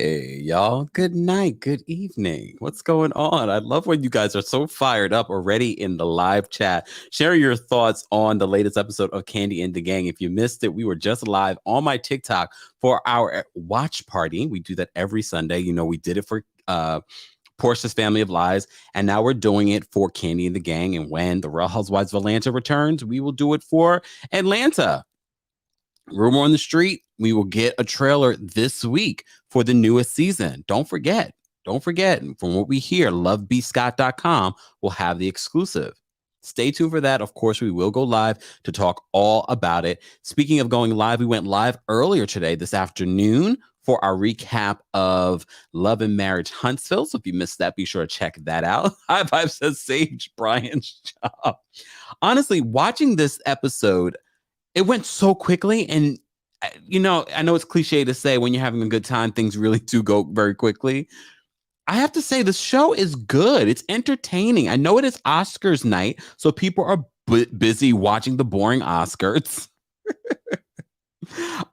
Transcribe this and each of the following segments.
Hey, y'all. Good night. Good evening. What's going on? I love when you guys are so fired up already in the live chat. Share your thoughts on the latest episode of Kandi and the Gang. If you missed it, we were just live on my TikTok for our watch party. We do that every Sunday. You know, we did it for Portia's Family of Lies, and now we're doing it for Kandi and the Gang. And when the Real Housewives of Atlanta returns, we will do it for Atlanta. Rumor on the street, we will get a trailer this week for the newest season. Don't forget, from what we hear, lovebscott.com will have the exclusive. Stay tuned for that. Of course, we will go live to talk all about it. Speaking of going live, we went live earlier today, this afternoon, for our recap of Love and Marriage Huntsville. So if you missed that, be sure to check that out. High Five says Sage Brian's job. Honestly, watching this episode, it went so quickly. And, you know, I know it's cliche to say when you're having a good time, things really do go very quickly. I have to say, the show is good. It's entertaining. I know it is Oscars night, so people are busy watching the boring Oscars.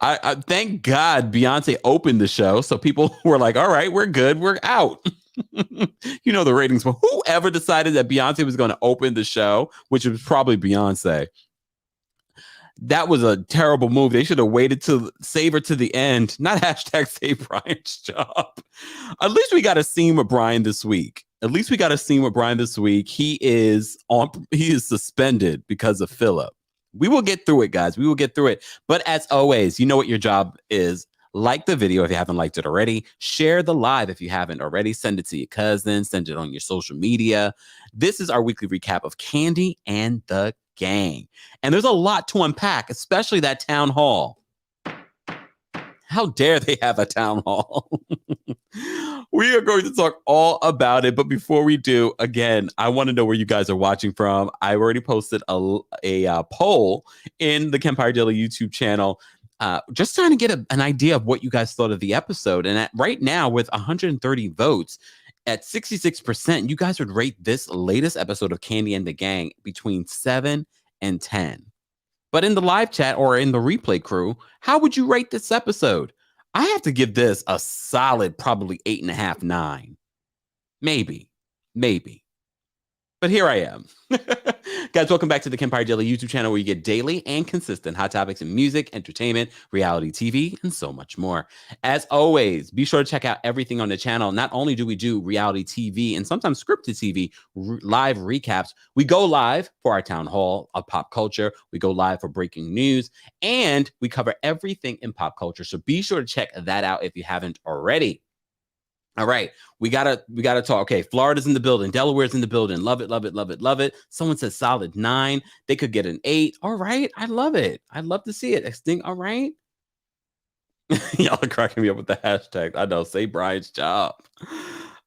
I thank God Beyonce opened the show, so people were like, all right, we're good. We're out. You know, the ratings, but whoever decided that Beyonce was going to open the show, which was probably Beyonce, that was a terrible move. They should have waited to save her to the end. Not hashtag save Brian's job. At least we got a scene with Brian this week. He is suspended because of Phillip. We will get through it, guys. We will get through it. But as always, you know what your job is. Like the video if you haven't liked it already. Share the live if you haven't already. Send it to your cousin. Send it on your social media. This is our weekly recap of Kandi and the Gang. And there's a lot to unpack, especially that town hall. How dare they have a town hall? We are going to talk all about it. But before we do, again, I want to know where you guys are watching from. I already posted a poll in the Kempire Daily YouTube channel, just trying to get an idea of what you guys thought of the episode. And right now, with 130 votes, at 66%, you guys would rate this latest episode of Kandi and the Gang between 7 and 10. But in the live chat or in the replay crew, how would you rate this episode? I have to give this a solid, probably 8.5, 9. Maybe. But here I am. Guys, welcome back to the Kempire Daily YouTube channel, where you get daily and consistent hot topics in music, entertainment, reality TV, and so much more. As always, be sure to check out everything on the channel. Not only do we do reality TV and sometimes scripted TV live recaps, we go live for our town hall of pop culture. We go live for breaking news, and we cover everything in pop culture. So be sure to check that out if you haven't already. All right, we gotta talk. Okay, Florida's in the building, Delaware's in the building. Love it. Someone says solid 9. They could get an 8. All right, I love it. I'd love to see it. All right. Y'all are cracking me up with the hashtag. I know. Say Brian's job.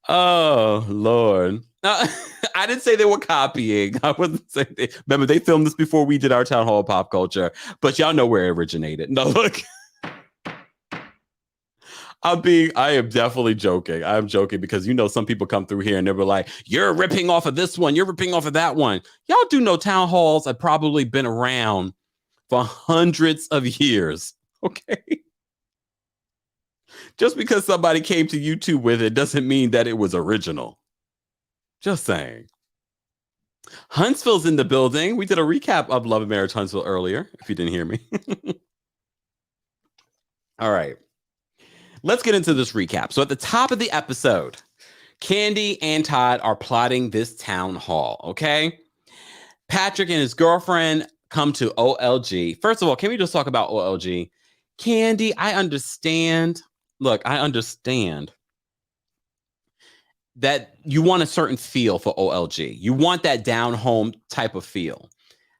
Oh Lord. I didn't say they were copying. I wasn't saying remember, they filmed this before we did our town hall pop culture, but y'all know where it originated. No, look. I am definitely joking. I'm joking because, you know, some people come through here and they were like, you're ripping off of this one. You're ripping off of that one. Y'all do know town halls have probably been around for hundreds of years. Okay. Just because somebody came to YouTube with it doesn't mean that it was original. Just saying. Huntsville's in the building. We did a recap of Love and Marriage Huntsville earlier, if you didn't hear me. All right. Let's get into this recap. So at the top of the episode, Kandi and Todd are plotting this town hall, okay? Patrick and his girlfriend come to OLG. First of all, can we just talk about OLG? Kandi, I understand. Look, I understand that you want a certain feel for OLG. You want that down home type of feel.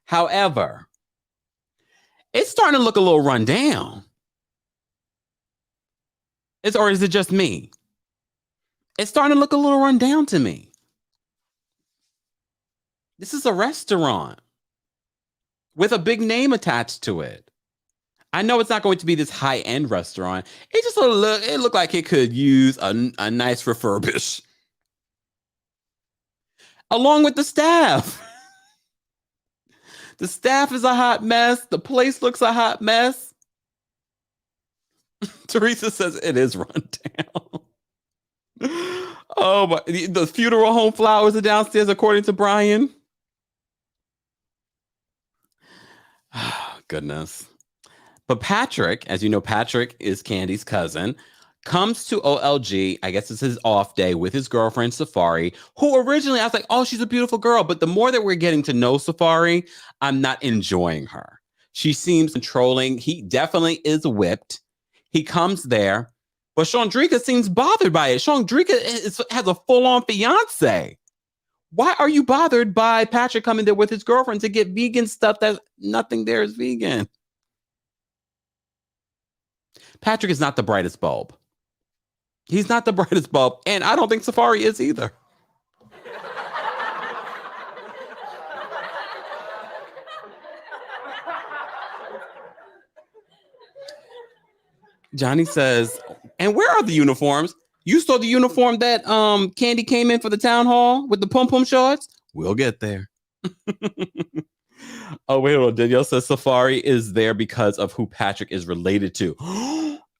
However, it's starting to look a little run down. Or is it just me? It's starting to look a little run down to me. This is a restaurant with a big name attached to it. I know it's not going to be this high-end restaurant. It just looked like it could use a nice refurbish. Along with the staff. The staff is a hot mess. The place looks a hot mess. Teresa says it is run down. Oh, but the funeral home flowers are downstairs, according to Brian. Goodness. But Patrick, as you know, Patrick is Kandi's cousin, comes to OLG. I guess it's his off day with his girlfriend, Safari, who originally I was like, oh, she's a beautiful girl. But the more that we're getting to know Safari, I'm not enjoying her. She seems controlling. He definitely is whipped. He comes there, but Shawndreca seems bothered by it. Shawndreca has a full-on fiance. Why are you bothered by Patrick coming there with his girlfriend to get vegan stuff that nothing there is vegan? Patrick is not the brightest bulb. He's not the brightest bulb, and I don't think Safari is either. Johnny says, and where are the uniforms? You saw the uniform that Kandi came in for the town hall with the pom-pom shorts? We'll get there. Oh, wait, hold on. Danielle says Safari is there because of who Patrick is related to.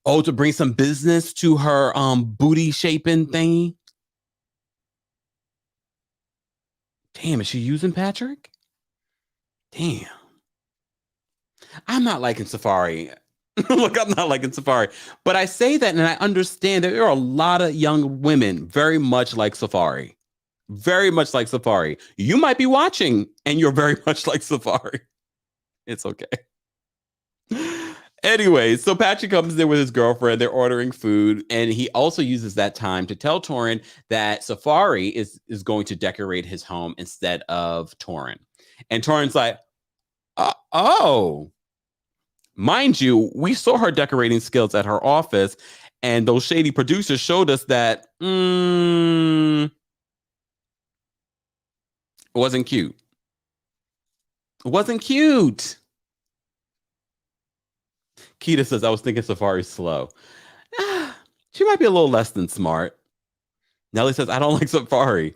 Oh, to bring some business to her booty shaping thingy. Damn, is she using Patrick? Damn. I'm not liking Safari. Look, I'm not liking Safari. But I say that and I understand that there are a lot of young women very much like Safari. Very much like Safari. You might be watching and you're very much like Safari. It's okay. Anyway, so Patrick comes there with his girlfriend. They're ordering food. And he also uses that time to tell Torin that Safari is going to decorate his home instead of Torin. And Torin's like, oh. Mind you, we saw her decorating skills at her office. And those shady producers showed us that it wasn't cute. It wasn't cute. Keita says, I was thinking Safari's slow. She might be a little less than smart. Nelly says, I don't like Safari.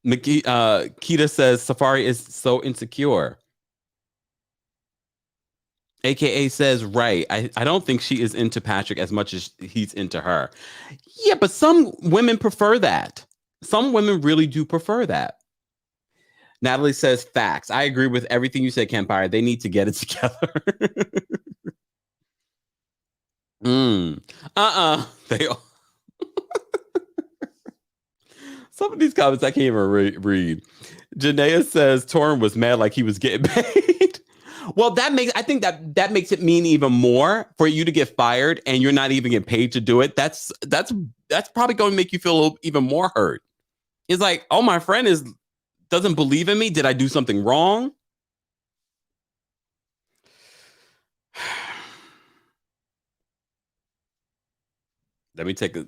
Keita says, Safari is so insecure. AKA says, right. I don't think she is into Patrick as much as he's into her. Yeah, but some women prefer that. Some women really do prefer that. Natalie says, facts. I agree with everything you said, Kempire. They need to get it together. They all... Some of these comments I can't even read. Janaea says Torin was mad like he was getting paid. Well, I think that makes it mean even more for you to get fired and you're not even getting paid to do it. That's probably going to make you feel even more hurt. It's like, oh, my friend doesn't believe in me. Did I do something wrong? Let me take a...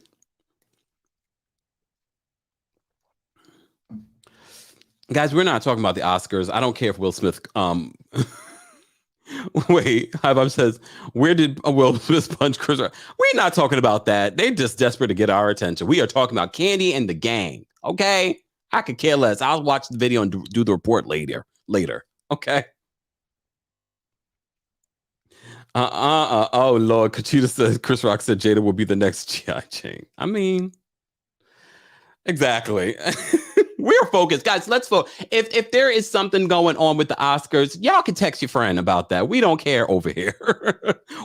Guys, we're not talking about the Oscars. I don't care if Will Smith... Wait, Highbomb says, where did Will Smith punch Chris Rock? We're not talking about that. They're just desperate to get our attention. We are talking about Kandi and the gang. Okay? I could care less. I'll watch the video and do the report later. Okay? Oh, Lord. Kachita says, Chris Rock said Jada will be the next G.I. Jane. I mean, exactly. We're focused, guys. Let's focus. If there is something going on with the Oscars, y'all can text your friend about that. We don't care over here.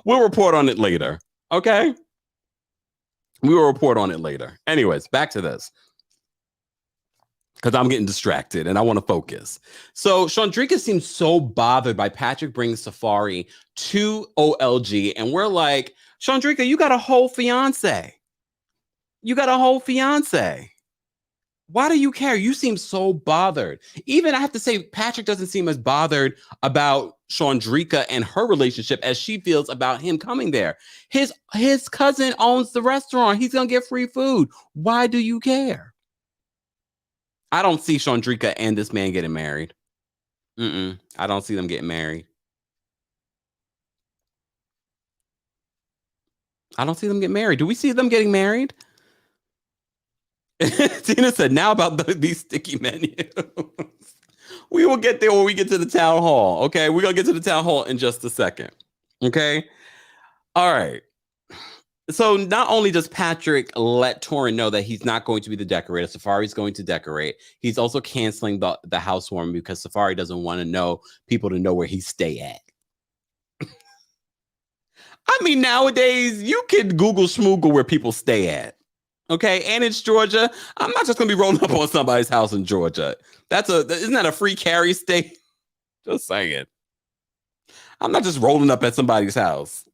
We'll report on it later. Okay? We will report on it later. Anyways, back to this. Because I'm getting distracted and I want to focus. So Shawndreca seems so bothered by Patrick bringing Safari to OLG. And we're like, Shawndreca, you got a whole fiance. Why do you care? You seem so bothered. Even I have to say, Patrick doesn't seem as bothered about Shawndreca and her relationship as she feels about him coming there. His cousin owns the restaurant. He's going to get free food. Why do you care? I don't see Shawndreca and this man getting married. I don't see them getting married. I don't see them getting married. Do we see them getting married? Tina said, now about these sticky menus. We will get there when we get to the town hall. Okay. We're going to get to the town hall in just a second. Okay. All right. So not only does Patrick let Torin know that he's not going to be the decorator, Safari's going to decorate. He's also canceling the housewarming because Safari doesn't want to know people to know where he stay at. I mean, nowadays you can Google schmoogle where people stay at. Okay, and it's Georgia. I'm not just gonna be rolling up on somebody's house in Georgia. Isn't that a free carry state? Just saying. I'm not just rolling up at somebody's house.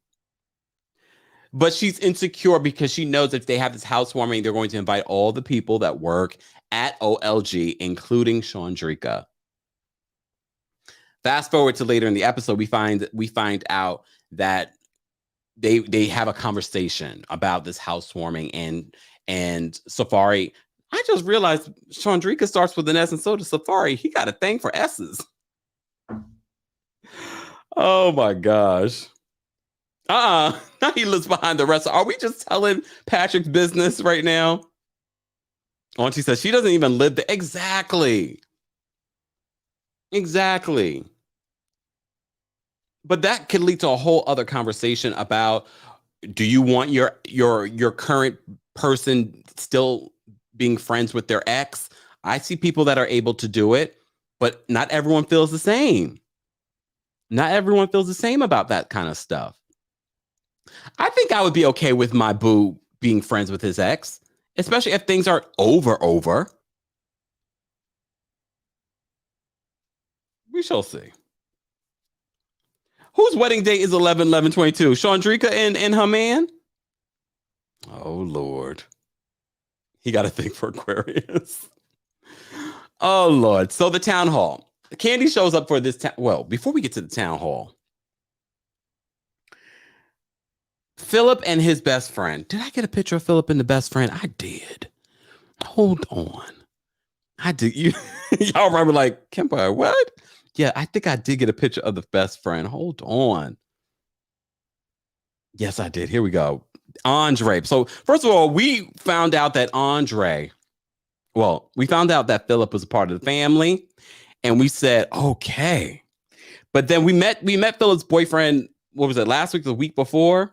But she's insecure because she knows if they have this housewarming, they're going to invite all the people that work at OLG, including Shawndreca. Fast forward to later in the episode, we find out that they have a conversation about this housewarming and Safari. I just realized Shawndreca starts with an S and so does Safari. He got a thing for S's. Oh my gosh. Now he looks behind the rest. Are we just telling Patrick's business right now? Auntie says she doesn't even live there. Exactly. But that could lead to a whole other conversation about, do you want your current person still being friends with their ex? I see people that are able to do it, but not everyone feels the same. Not everyone feels the same about that kind of stuff. I think I would be okay with my boo being friends with his ex, especially if things are over. We shall see. Whose wedding date is 11/11/22? Shawndreca and her man? Oh, Lord. He got a thing for Aquarius. Oh, Lord. So the town hall. Kandi shows up for this. Well, before we get to the town hall, Phillip and his best friend. Did I get a picture of Phillip and the best friend? I did. Hold on. I did. Y'all remember like, Kempire, what? Yeah, I think I did get a picture of the best friend. Hold on. Yes, I did. Here we go. Andre. So first of all, we found out that we found out that Phillip was a part of the family, and we said, okay. But then we met Phillip's boyfriend, what was it, last week, the week before?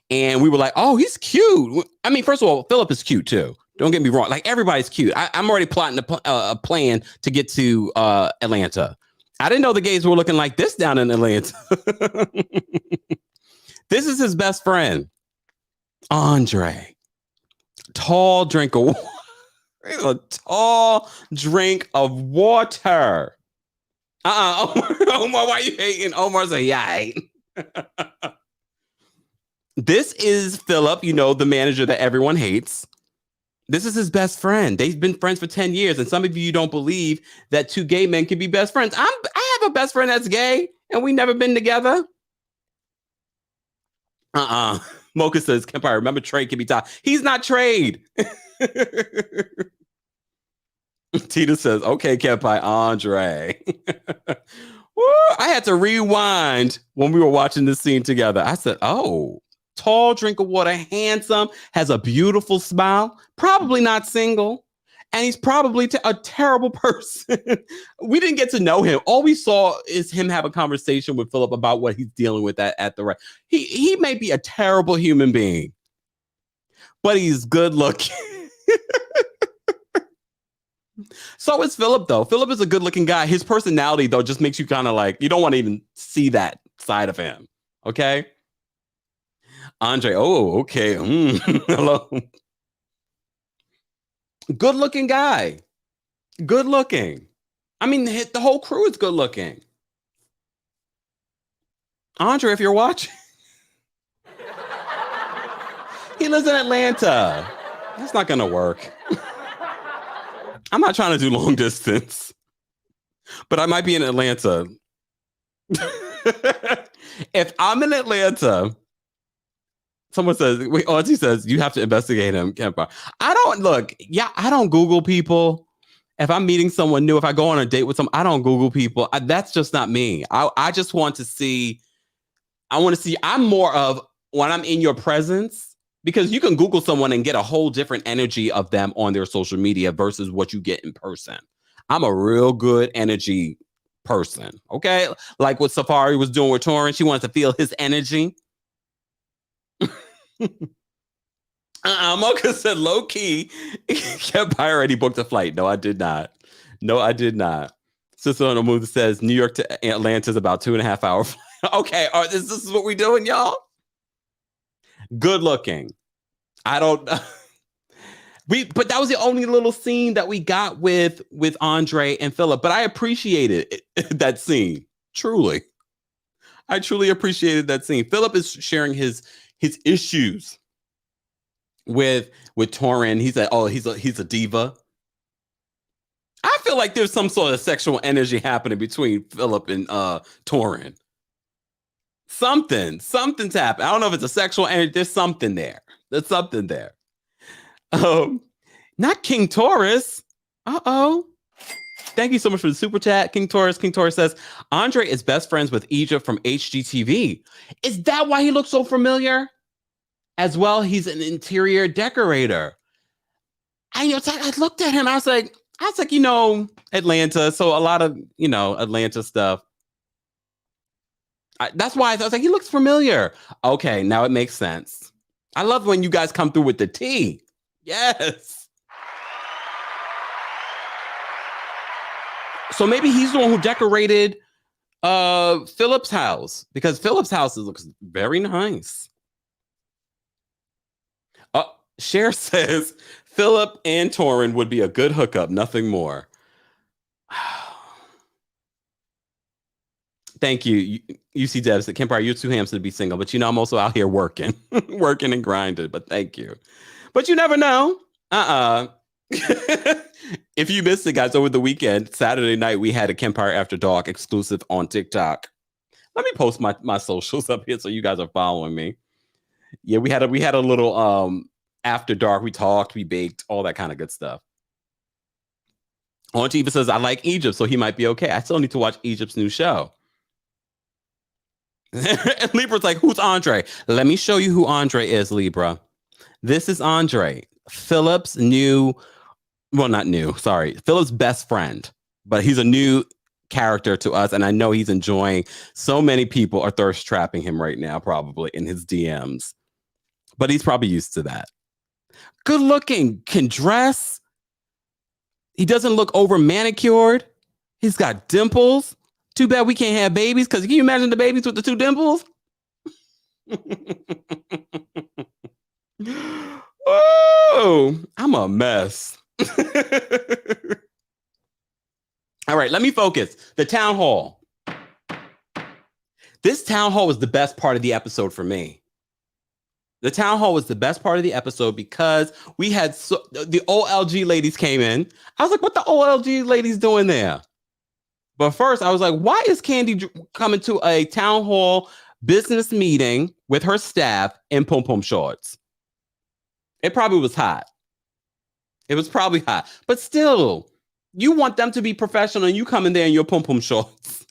And we were like, oh, he's cute. I mean, first of all, Phillip is cute too. Don't get me wrong. Like, everybody's cute. I'm already plotting a plan to get to Atlanta. I didn't know the gays were looking like this down in Atlanta. This is his best friend, Andre. Tall drink of water. A tall drink of water. Omar, why are you hating? Omar said, yeah. This is Phillip, the manager that everyone hates. This is his best friend. They've been friends for 10 years. And some of you don't believe that two gay men can be best friends. I have a best friend that's gay and we never been together. Mocha says, Kempire, remember Trade can be taught. He's not Trade. Tina says, okay, Kempire, Andre. Woo, I had to rewind when we were watching this scene together. I said, oh, tall drink of water, handsome, has a beautiful smile, probably not single, and he's probably a terrible person. We didn't get to know him. All we saw is him have a conversation with Phillip about what he's dealing with at the right. He may be a terrible human being, but he's good looking. So is Phillip, though. Phillip is a good looking guy. His personality, though, just makes you kind of like, you don't want to even see that side of him. Okay. Andre, oh, okay. Hello. Good looking guy. Good looking. I mean, the whole crew is good looking. Andre, if you're watching, he lives in Atlanta. That's not going to work. I'm not trying to do long distance, but I might be in Atlanta. If I'm in Atlanta, someone says, Auntie says, you have to investigate him, Kempire. I don't Google people. If I'm meeting someone new, if I go on a date with someone, I don't Google people. That's just not me. I just want to see, I'm more of when I'm in your presence, because you can Google someone and get a whole different energy of them on their social media versus what you get in person. I'm a real good energy person. Okay. Like what Safari was doing with Torin. She wanted to feel his energy. Mocha said low key. Kempire already booked a flight. No, I did not. No, I did not. Sister on the Move says New York to Atlanta is about 2.5 hours. Okay, this is what we doing, y'all. Good looking. I don't. But that was the only little scene that we got with Andre and Phillip. But I appreciated that scene. Truly, I truly appreciated that scene. Phillip is sharing his issues with Torin. He said, "Oh, he's a diva." I feel like there's some sort of sexual energy happening between Phillip and Torin. Something's happening. I don't know if it's a sexual energy. There's something there. There's something there. Not King Taurus. Uh-oh. Thank you so much for the super chat, King Taurus. King Taurus says, Andre is best friends with Egypt from HGTV. Is that why he looks so familiar? As well, he's an interior decorator. I looked at him. I was like, Atlanta. So a lot of, Atlanta stuff. That's why I was like, he looks familiar. Okay, now it makes sense. I love when you guys come through with the tea. Yes. So maybe he's the one who decorated Phillip's house, because Phillip's house looks very nice. Cher says Phillip and Torin would be a good hookup, nothing more. Thank you. UC Devs at Kempire, you're too handsome to be single, but I'm also out here working, working and grinding. But thank you. But you never know. If you missed it, guys, over the weekend, Saturday night, we had a Kempire After Dark exclusive on TikTok. Let me post my socials up here so you guys are following me. Yeah, we had a little After Dark. We talked, we baked, all that kind of good stuff. Auntie even says, I like Egypt, so he might be okay. I still need to watch Egypt's new show. And Libra's like, who's Andre? Let me show you who Andre is, Libra. This is Andre, Phillip's Phillip's best friend, but he's a new character to us. And I know he's enjoying, so many people are thirst trapping him right now, probably in his DMs, but he's probably used to that. Good looking, can dress. He doesn't look over manicured. He's got dimples. Too bad we can't have babies, because can you imagine the babies with the 2 dimples? Oh, I'm a mess. All right, let me focus. The town hall. This town hall was the best part of the episode for me. The town hall was the best part of the episode because we had the OLG ladies came in. I was like, what the OLG ladies doing there? But first, I was like, why is Kandi coming to a town hall business meeting with her staff in pom-pom shorts? It probably was hot. It was probably hot. But still, you want them to be professional, and you come in there in your pom-pom shorts.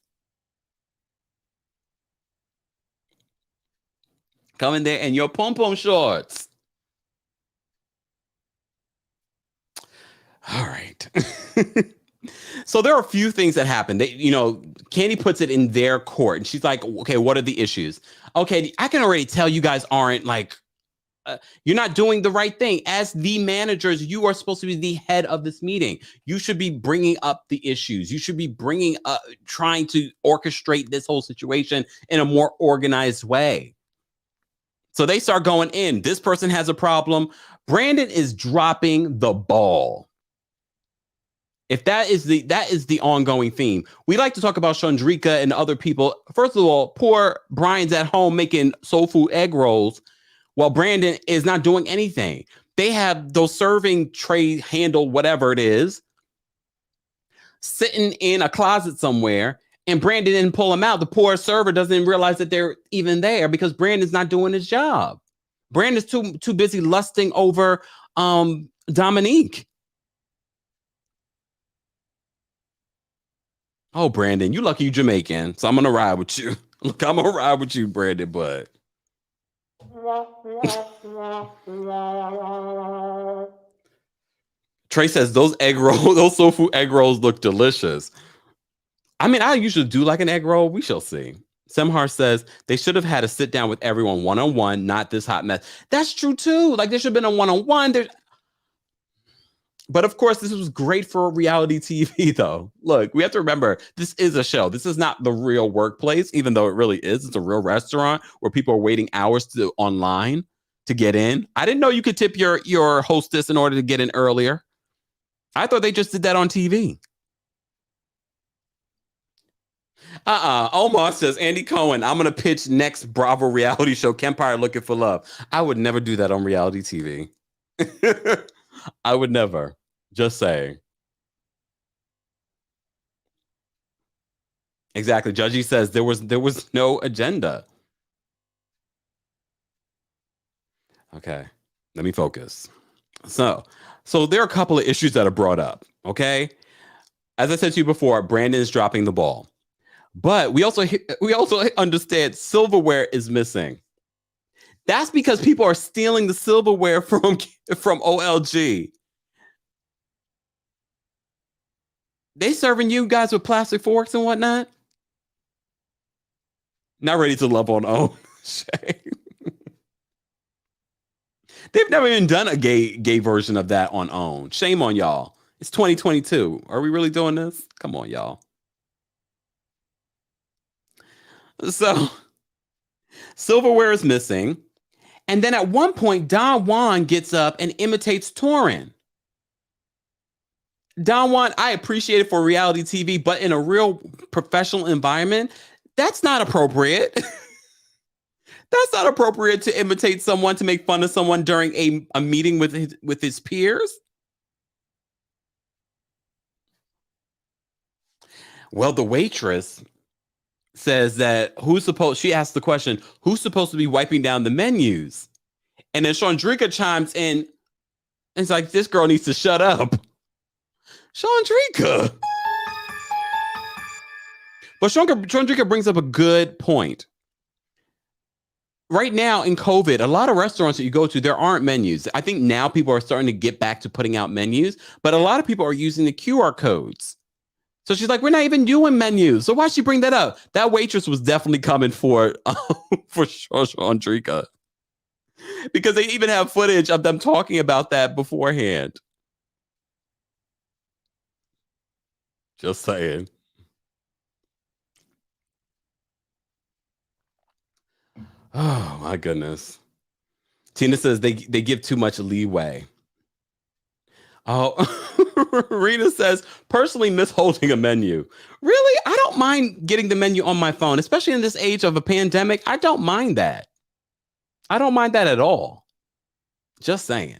Come in there in your pom-pom shorts. All right. So there are a few things that happen. Kandi puts it in their court, and she's like, okay, what are the issues? Okay, I can already tell you guys aren't you're not doing the right thing. As the managers, you are supposed to be the head of this meeting. You should be bringing up the issues. You should be trying to orchestrate this whole situation in a more organized way. So they start going in. This person has a problem. Brandon is dropping the ball. If that is the ongoing theme. We like to talk about Shawndreca and other people. First of all, poor Brian's at home making soul food egg rolls while Brandon is not doing anything. They have those serving tray handle, whatever it is, sitting in a closet somewhere, and Brandon didn't pull them out. The poor server doesn't realize that they're even there because Brandon's not doing his job. Brandon's too busy lusting over Dominique. Oh, Brandon, you lucky you Jamaican, so I'm gonna ride with you. Look, I'm gonna ride with you, Brandon, but Trey says those soul food egg rolls look delicious. I mean, I usually do like an egg roll. We shall see. Semhar says they should have had a sit down with everyone one-on-one, not this hot mess. That's true too. Like there should have been a one-on-one. But of course, this was great for reality TV, though. Look, we have to remember this is a show. This is not the real workplace, even though it really is. It's a real restaurant where people are waiting hours online to get in. I didn't know you could tip your hostess in order to get in earlier. I thought they just did that on TV. Omar says, Andy Cohen, I'm going to pitch next Bravo reality show, Kempire Looking for Love. I would never do that on reality TV. I would never. Just saying. Exactly. Judgy says there was no agenda. Okay. Let me focus. So there are a couple of issues that are brought up. Okay. As I said to you before, Brandon is dropping the ball. But we also understand silverware is missing. That's because people are stealing the silverware from OLG. They serving you guys with plastic forks and whatnot. Not ready to love on own. They've never even done a gay version of that on OWN. Shame on y'all. It's 2022. Are we really doing this? Come on, y'all. So silverware is missing. And then at one point, Don Juan gets up and imitates Torin. Don Juan, I appreciate it for reality TV, but in a real professional environment, that's not appropriate. That's not appropriate to imitate someone, to make fun of someone during a meeting with his peers. Well, the waitress says that she asked the question, who's supposed to be wiping down the menus? And then Shawndreca chimes in and it's like, this girl needs to shut up. Shawndreca. But Shawndreca brings up a good point. Right now in COVID, a lot of restaurants that you go to, there aren't menus. I think now people are starting to get back to putting out menus, but a lot of people are using the QR codes. So she's like, we're not even doing menus. So why'd she bring that up? That waitress was definitely coming for Shawndreca. Because they even have footage of them talking about that beforehand. Just saying. Oh, my goodness. Tina says they give too much leeway. Oh, Rita says, personally miss holding a menu. Really? I don't mind getting the menu on my phone, especially in this age of a pandemic. I don't mind that. I don't mind that at all. Just saying.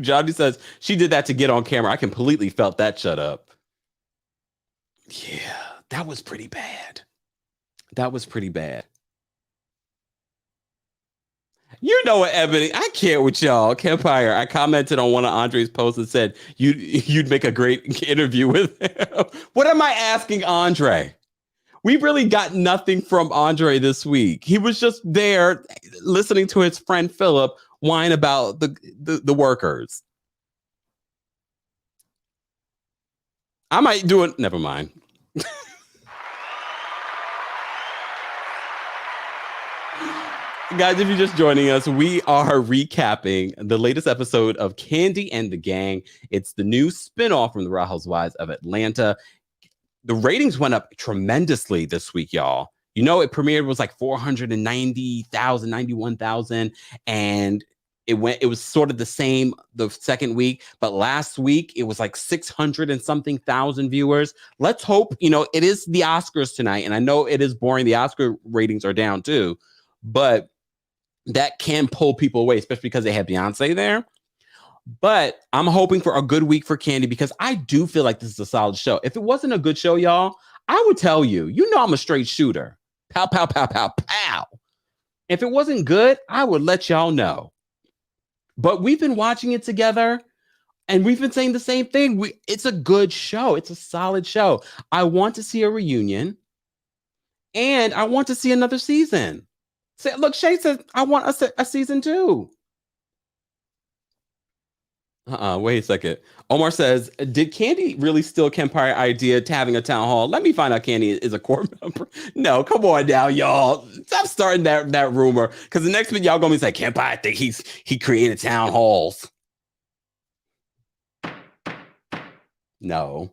Johnny says, she did that to get on camera. I completely felt that. Shut up. Yeah, that was pretty bad. That was pretty bad. You know what, Ebony? I can't with y'all. Kempire. I commented on one of Andre's posts and said you'd make a great interview with him. What am I asking Andre? We really got nothing from Andre this week. He was just there listening to his friend Phillip whine about the workers. I might do it. Never mind. Guys, if you're just joining us, we are recapping the latest episode of Kandi and the Gang. It's the new spinoff from the Real Housewives of Atlanta. The ratings went up tremendously this week, y'all. You know, it premiered was like 490,000, 91,000, and it was sort of the same the second week, but last week it was like 600 and something thousand viewers. Let's hope, it is the Oscars tonight, and I know it is boring. The Oscar ratings are down too, but that can pull people away, especially because they have Beyonce there. But I'm hoping for a good week for Kandi because I do feel like this is a solid show. If it wasn't a good show, y'all, I would tell you, I'm a straight shooter. Pow, pow, pow, pow, pow. If it wasn't good, I would let y'all know. But we've been watching it together and we've been saying the same thing. It's a good show. It's a solid show. I want to see a reunion and I want to see another season. Look, Shay says, I want a season 2. Wait a second. Omar says, did Kandi really steal Kempire idea to having a town hall? Let me find out Kandi is a core member. No, come on now, y'all. Stop starting that rumor. Because the next minute y'all gonna be like, Kempire, I think he created town halls. No.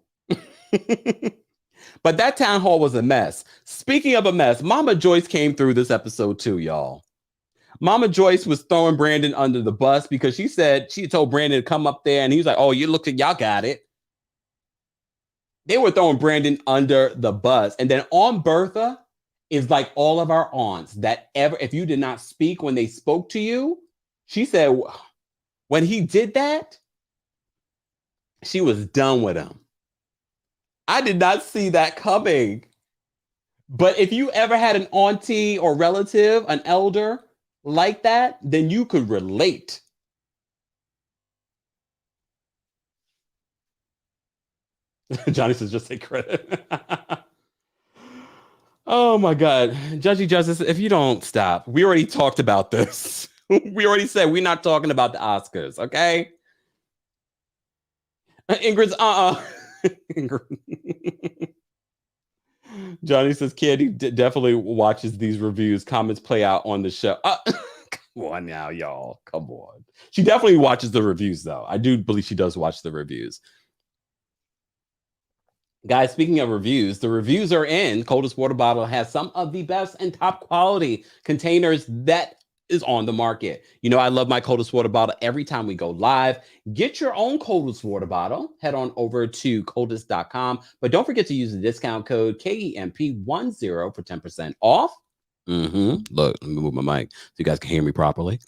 But that town hall was a mess. Speaking of a mess, Mama Joyce came through this episode too, y'all. Mama Joyce was throwing Brandon under the bus because she told Brandon to come up there and he was like, oh, you look at y'all got it. They were throwing Brandon under the bus. And then Aunt Bertha is like all of our aunts that if you did not speak when they spoke to you, she said when he did that, she was done with him. I did not see that coming. But if you ever had an auntie or relative, an elder like that, then you could relate. Johnny says, just take credit. Oh my God. Judgy Justice, if you don't stop, we already talked about this. We already said we're not talking about the Oscars, okay? Ingrid's Ingrid. Johnny says Kandi definitely watches these reviews. Comments play out on the show. Come on now, y'all. Come on. She definitely watches the reviews, though. I do believe she does watch the reviews. Guys, speaking of reviews, the reviews are in. Coldest Water Bottle has some of the best and top quality containers that is on the market. You know, I love my Coldest Water Bottle every time we go live. Get your own Coldest Water Bottle. Head on over to coldest.com. But don't forget to use the discount code KEMP10 for 10% off. Look, let me move my mic so you guys can hear me properly.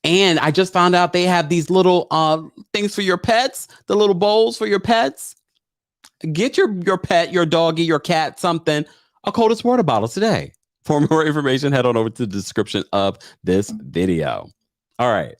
And I just found out they have these little things for your pets, the little bowls for your pets. Get your pet, your doggy, your cat, something, a Coldest Water Bottle today. For more information, head on over to the description of this video. All right.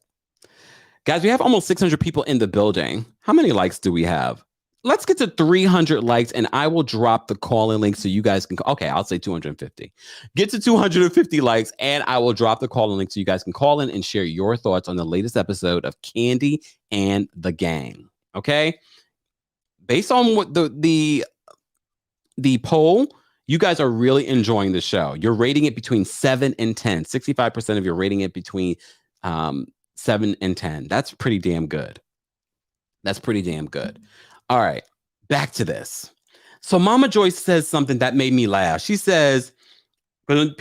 Guys, we have almost 600 people in the building. How many likes do we have? Let's get to 300 likes and I will drop the call-in link so you guys can... Okay, I'll say 250. Get to 250 likes and I will drop the call-in link so you guys can call in and share your thoughts on the latest episode of Kandi and the Gang. Okay? Based on what the poll... You guys are really enjoying the show. You're rating it between 7 and 10. 65% of you are rating it between 7 and 10. That's pretty damn good. That's pretty damn good. All right, back to this. So Mama Joyce says something that made me laugh. She says, because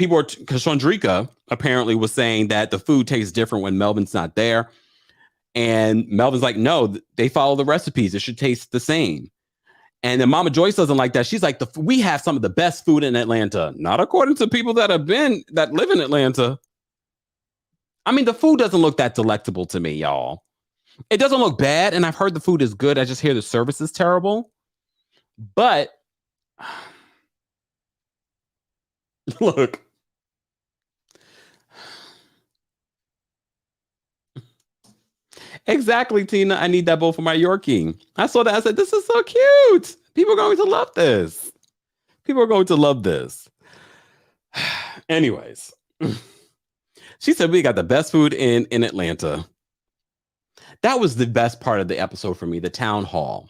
Shawndreca apparently was saying that the food tastes different when Melvin's not there. And Melvin's like, no, they follow the recipes. It should taste the same. And then Mama Joyce doesn't like that. She's like, we have some of the best food in Atlanta. Not according to people that live in Atlanta. I mean, the food doesn't look that delectable to me, y'all. It doesn't look bad. And I've heard the food is good. I just hear the service is terrible. But look. Exactly, Tina. I need that bowl for my Yorkie. I saw that. I said, this is so cute. People are going to love this. People are going to love this. Anyways, she said we got the best food in Atlanta. That was the best part of the episode for me, the town hall.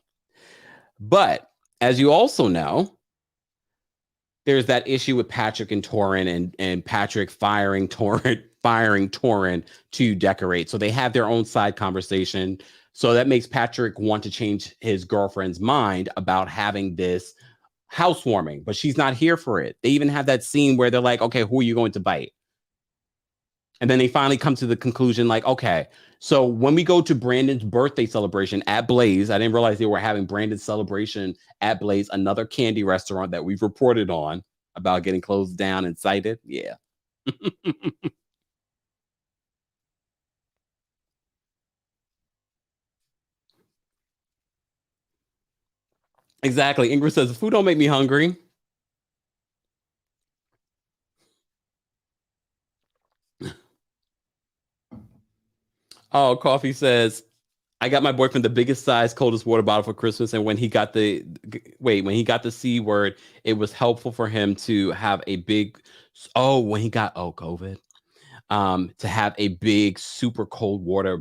But as you also know, there's that issue with Patrick and Torin and Patrick firing Torin to decorate. So they have their own side conversation. So that makes Patrick want to change his girlfriend's mind about having this housewarming, but she's not here for it. They even have that scene where they're like, okay, who are you going to bite? And then they finally come to the conclusion like, okay, so when we go to Brandon's birthday celebration at Blaze, I didn't realize they were having Brandon's celebration at Blaze, another candy restaurant that we've reported on about getting closed down and cited. Yeah. Exactly. Ingrid says, food don't make me hungry. Oh, Coffee says, I got my boyfriend the biggest size, coldest water bottle for Christmas. And when he got the C word, it was helpful for him to have a big, when he got, COVID. to have a big, super cold water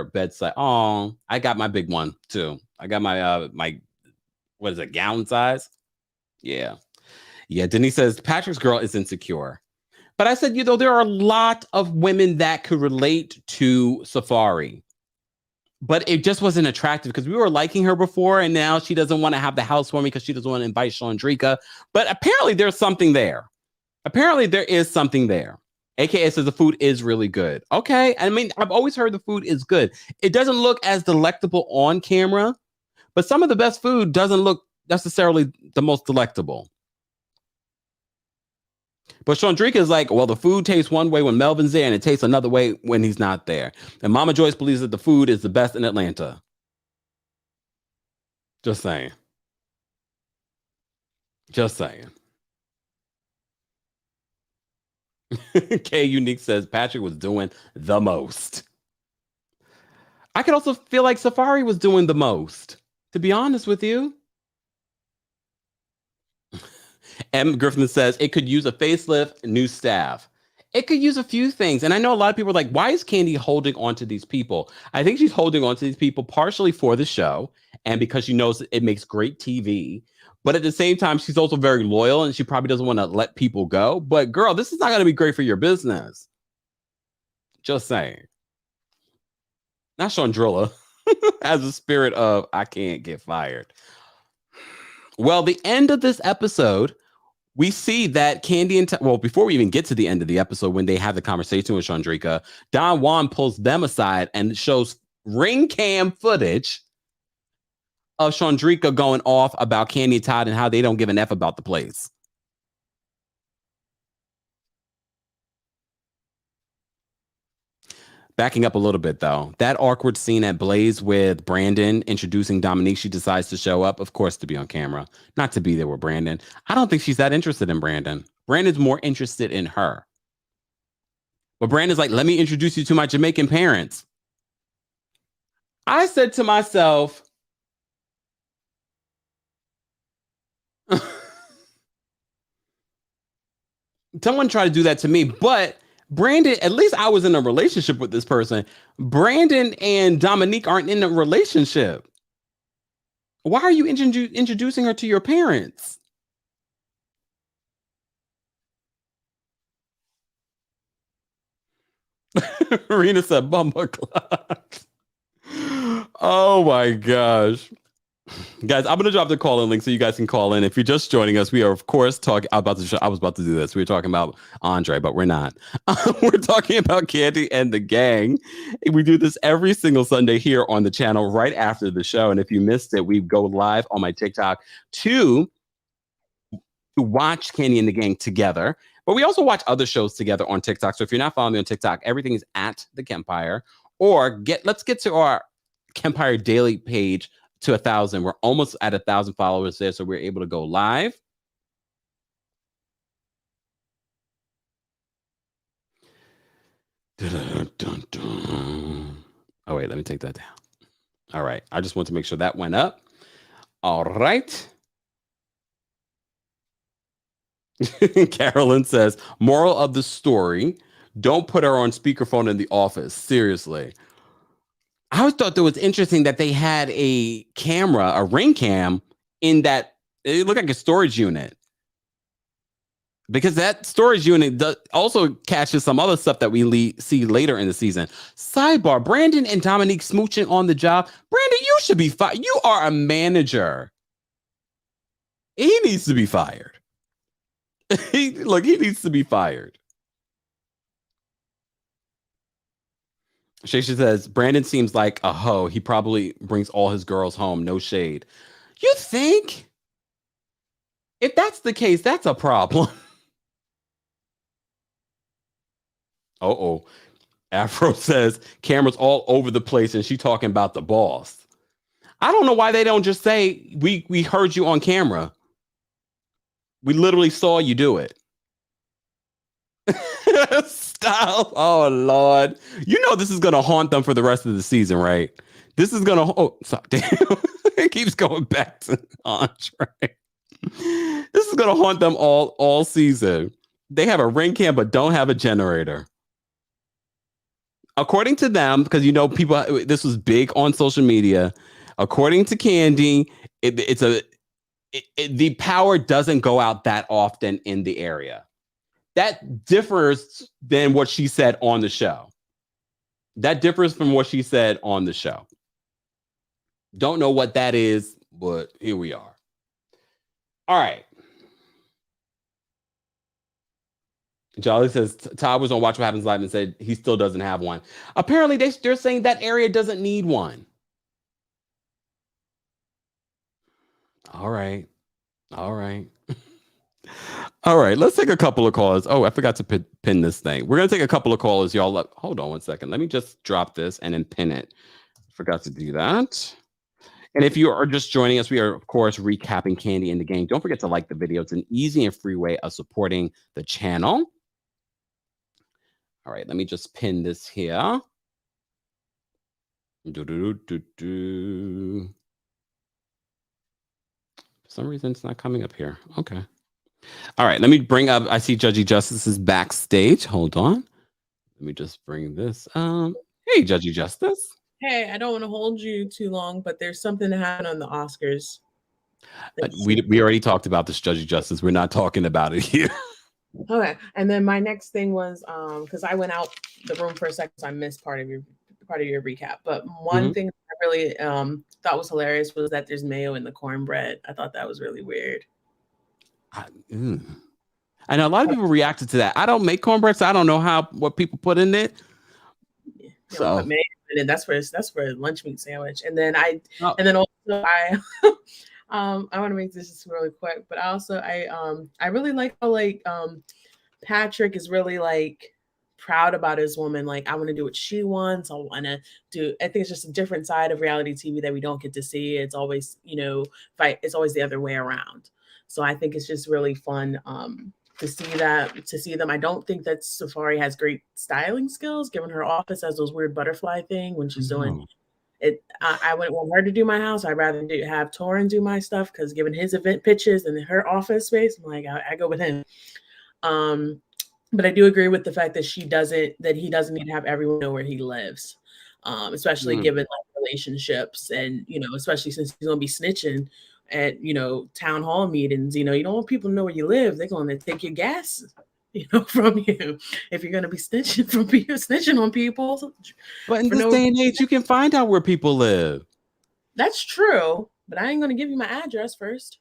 bedside. Oh, I got my big one too. I got my what is it, gown size? Yeah. Yeah. Denise says Patrick's girl is insecure. But I said, there are a lot of women that could relate to Safari. But it just wasn't attractive because we were liking her before, and now she doesn't want to have the housewarming because she doesn't want to invite Shawndreca. But apparently there's something there. Apparently there is something there. AKA says the food is really good. Okay. I mean, I've always heard the food is good. It doesn't look as delectable on camera, but some of the best food doesn't look necessarily the most delectable. But Shawndreca is like, well, the food tastes one way when Melvin's there and it tastes another way when he's not there. And Mama Joyce believes that the food is the best in Atlanta. Just saying. Just saying. K Unique says Patrick was doing the most. I could also feel like Safari was doing the most, to be honest with you. M. Griffin says it could use a facelift, new staff. It could use a few things. And I know a lot of people are like, why is Kandi holding on to these people? I think she's holding on to these people partially for the show and because she knows it makes great TV. But at the same time, she's also very loyal and she probably doesn't want to let people go. But girl, this is not going to be great for your business. Just saying. Not Shawndreca has a spirit of, I can't get fired. Well, the end of this episode, we see that Kandi and Todd, well, before we even get to the end of the episode, when they have the conversation with Shawndreca, Don Juan pulls them aside and shows ring cam footage of Shawndreca going off about Kandi and Todd and how they don't give an F about the place. Backing up a little bit, though, that awkward scene at Blaze with Brandon introducing Dominique, she decides to show up, of course, to be on camera, not to be there with Brandon. I don't think she's that interested in Brandon. Brandon's more interested in her. But Brandon's like, let me introduce you to my Jamaican parents. I said to myself, someone tried to do that to me, but Brandon, at least I was in a relationship with this person. Brandon and Dominique aren't in a relationship. Why are you introducing her to your parents? Rena said, "Bumba clock." Oh my gosh. Guys, I'm going to drop the call-in link so you guys can call in. If you're just joining us, we are, of course, talking about the show. I was about to do this. We were talking about Andre, but we're not. We're talking about Kandi and the gang. We do this every single Sunday here on the channel right after the show. And if you missed it, we go live on my TikTok to watch Kandi and the gang together. But we also watch other shows together on TikTok. So if you're not following me on TikTok, everything is at TheKempire. Or let's get to our Kempire Daily page to 1,000. We're almost at 1,000 followers there, so we're able to go live. Dun, dun, dun. Oh wait, let me take that down. All right, I just want to make sure that went up. All right. Carolyn says, moral of the story, don't put her on speakerphone in the office. Seriously. I always thought that was interesting that they had a camera, a ring cam, in that it looked like a storage unit. Because that storage unit also catches some other stuff that we see later in the season. Sidebar, Brandon and Dominique smooching on the job. Brandon, you should be fired. You are a manager. He needs to be fired. He needs to be fired. Shaysha says, Brandon seems like a hoe. He probably brings all his girls home. No shade. You think? If that's the case, that's a problem. Uh-oh. Afro says, cameras all over the place and she talking about the boss. I don't know why they don't just say, we heard you on camera. We literally saw you do it. Style. Oh Lord. You know this is gonna haunt them for the rest of the season, right? This is gonna sorry, damn. It keeps going back to Andre. This is gonna haunt them all season. They have a ring cam but don't have a generator. according to them, because people, this was big on social media. According to Kandi, the power doesn't go out that often in the area. That differs than what she said on the show. That differs from what she said on the show. Don't know what that is, but here we are. All right. Jolly says Todd was on Watch What Happens Live and said he still doesn't have one. Apparently, they're saying that area doesn't need one. All right. All right. All right. Let's take a couple of calls. Oh, I forgot to pin this thing. We're going to take a couple of callers, y'all. Hold on one second. Let me just drop this and then pin it. Forgot to do that. And if you are just joining us, we are, of course, recapping Kandi and the Gang. Don't forget to like the video. It's an easy and free way of supporting the channel. All right, let me just pin this here. For some reason, it's not coming up here. Okay. All right, let me bring up, I see Judgy Justice is backstage. Hold on. Let me just bring this. Hey, Judgy Justice. Hey, I don't want to hold you too long, but there's something that happened on the Oscars. We already talked about this, Judgy Justice. We're not talking about it here. Okay, and then my next thing was because I went out the room for a second, so I missed part of your recap. But one thing I really thought was hilarious was that there's mayo in the cornbread. I thought that was really weird. I know a lot of people reacted to that. I don't make cornbread, so I don't know what people put in it. Yeah, so put mayo in it. That's for a lunch meat sandwich. And then I want to make this just really quick, but I really like how Patrick is really proud about his woman. Like, I want to do what she wants. I think it's just a different side of reality TV that we don't get to see. It's always, it's always the other way around. So I think it's just really fun to see them. I don't think that Safari has great styling skills, given her office has those weird butterfly thing when she's doing it. I wouldn't want her to do my house. I'd rather have Torin do my stuff, because given his event pitches and her office space, I'm like, I go with him. But I do agree with the fact that he doesn't need to have everyone know where he lives, especially given relationships, and especially since he's gonna be snitching at town hall meetings. You don't want people to know where you live. They're gonna take your gas, from you if you're gonna be snitching on people. But in this day and age, you can find out where people live. That's true, but I ain't gonna give you my address first.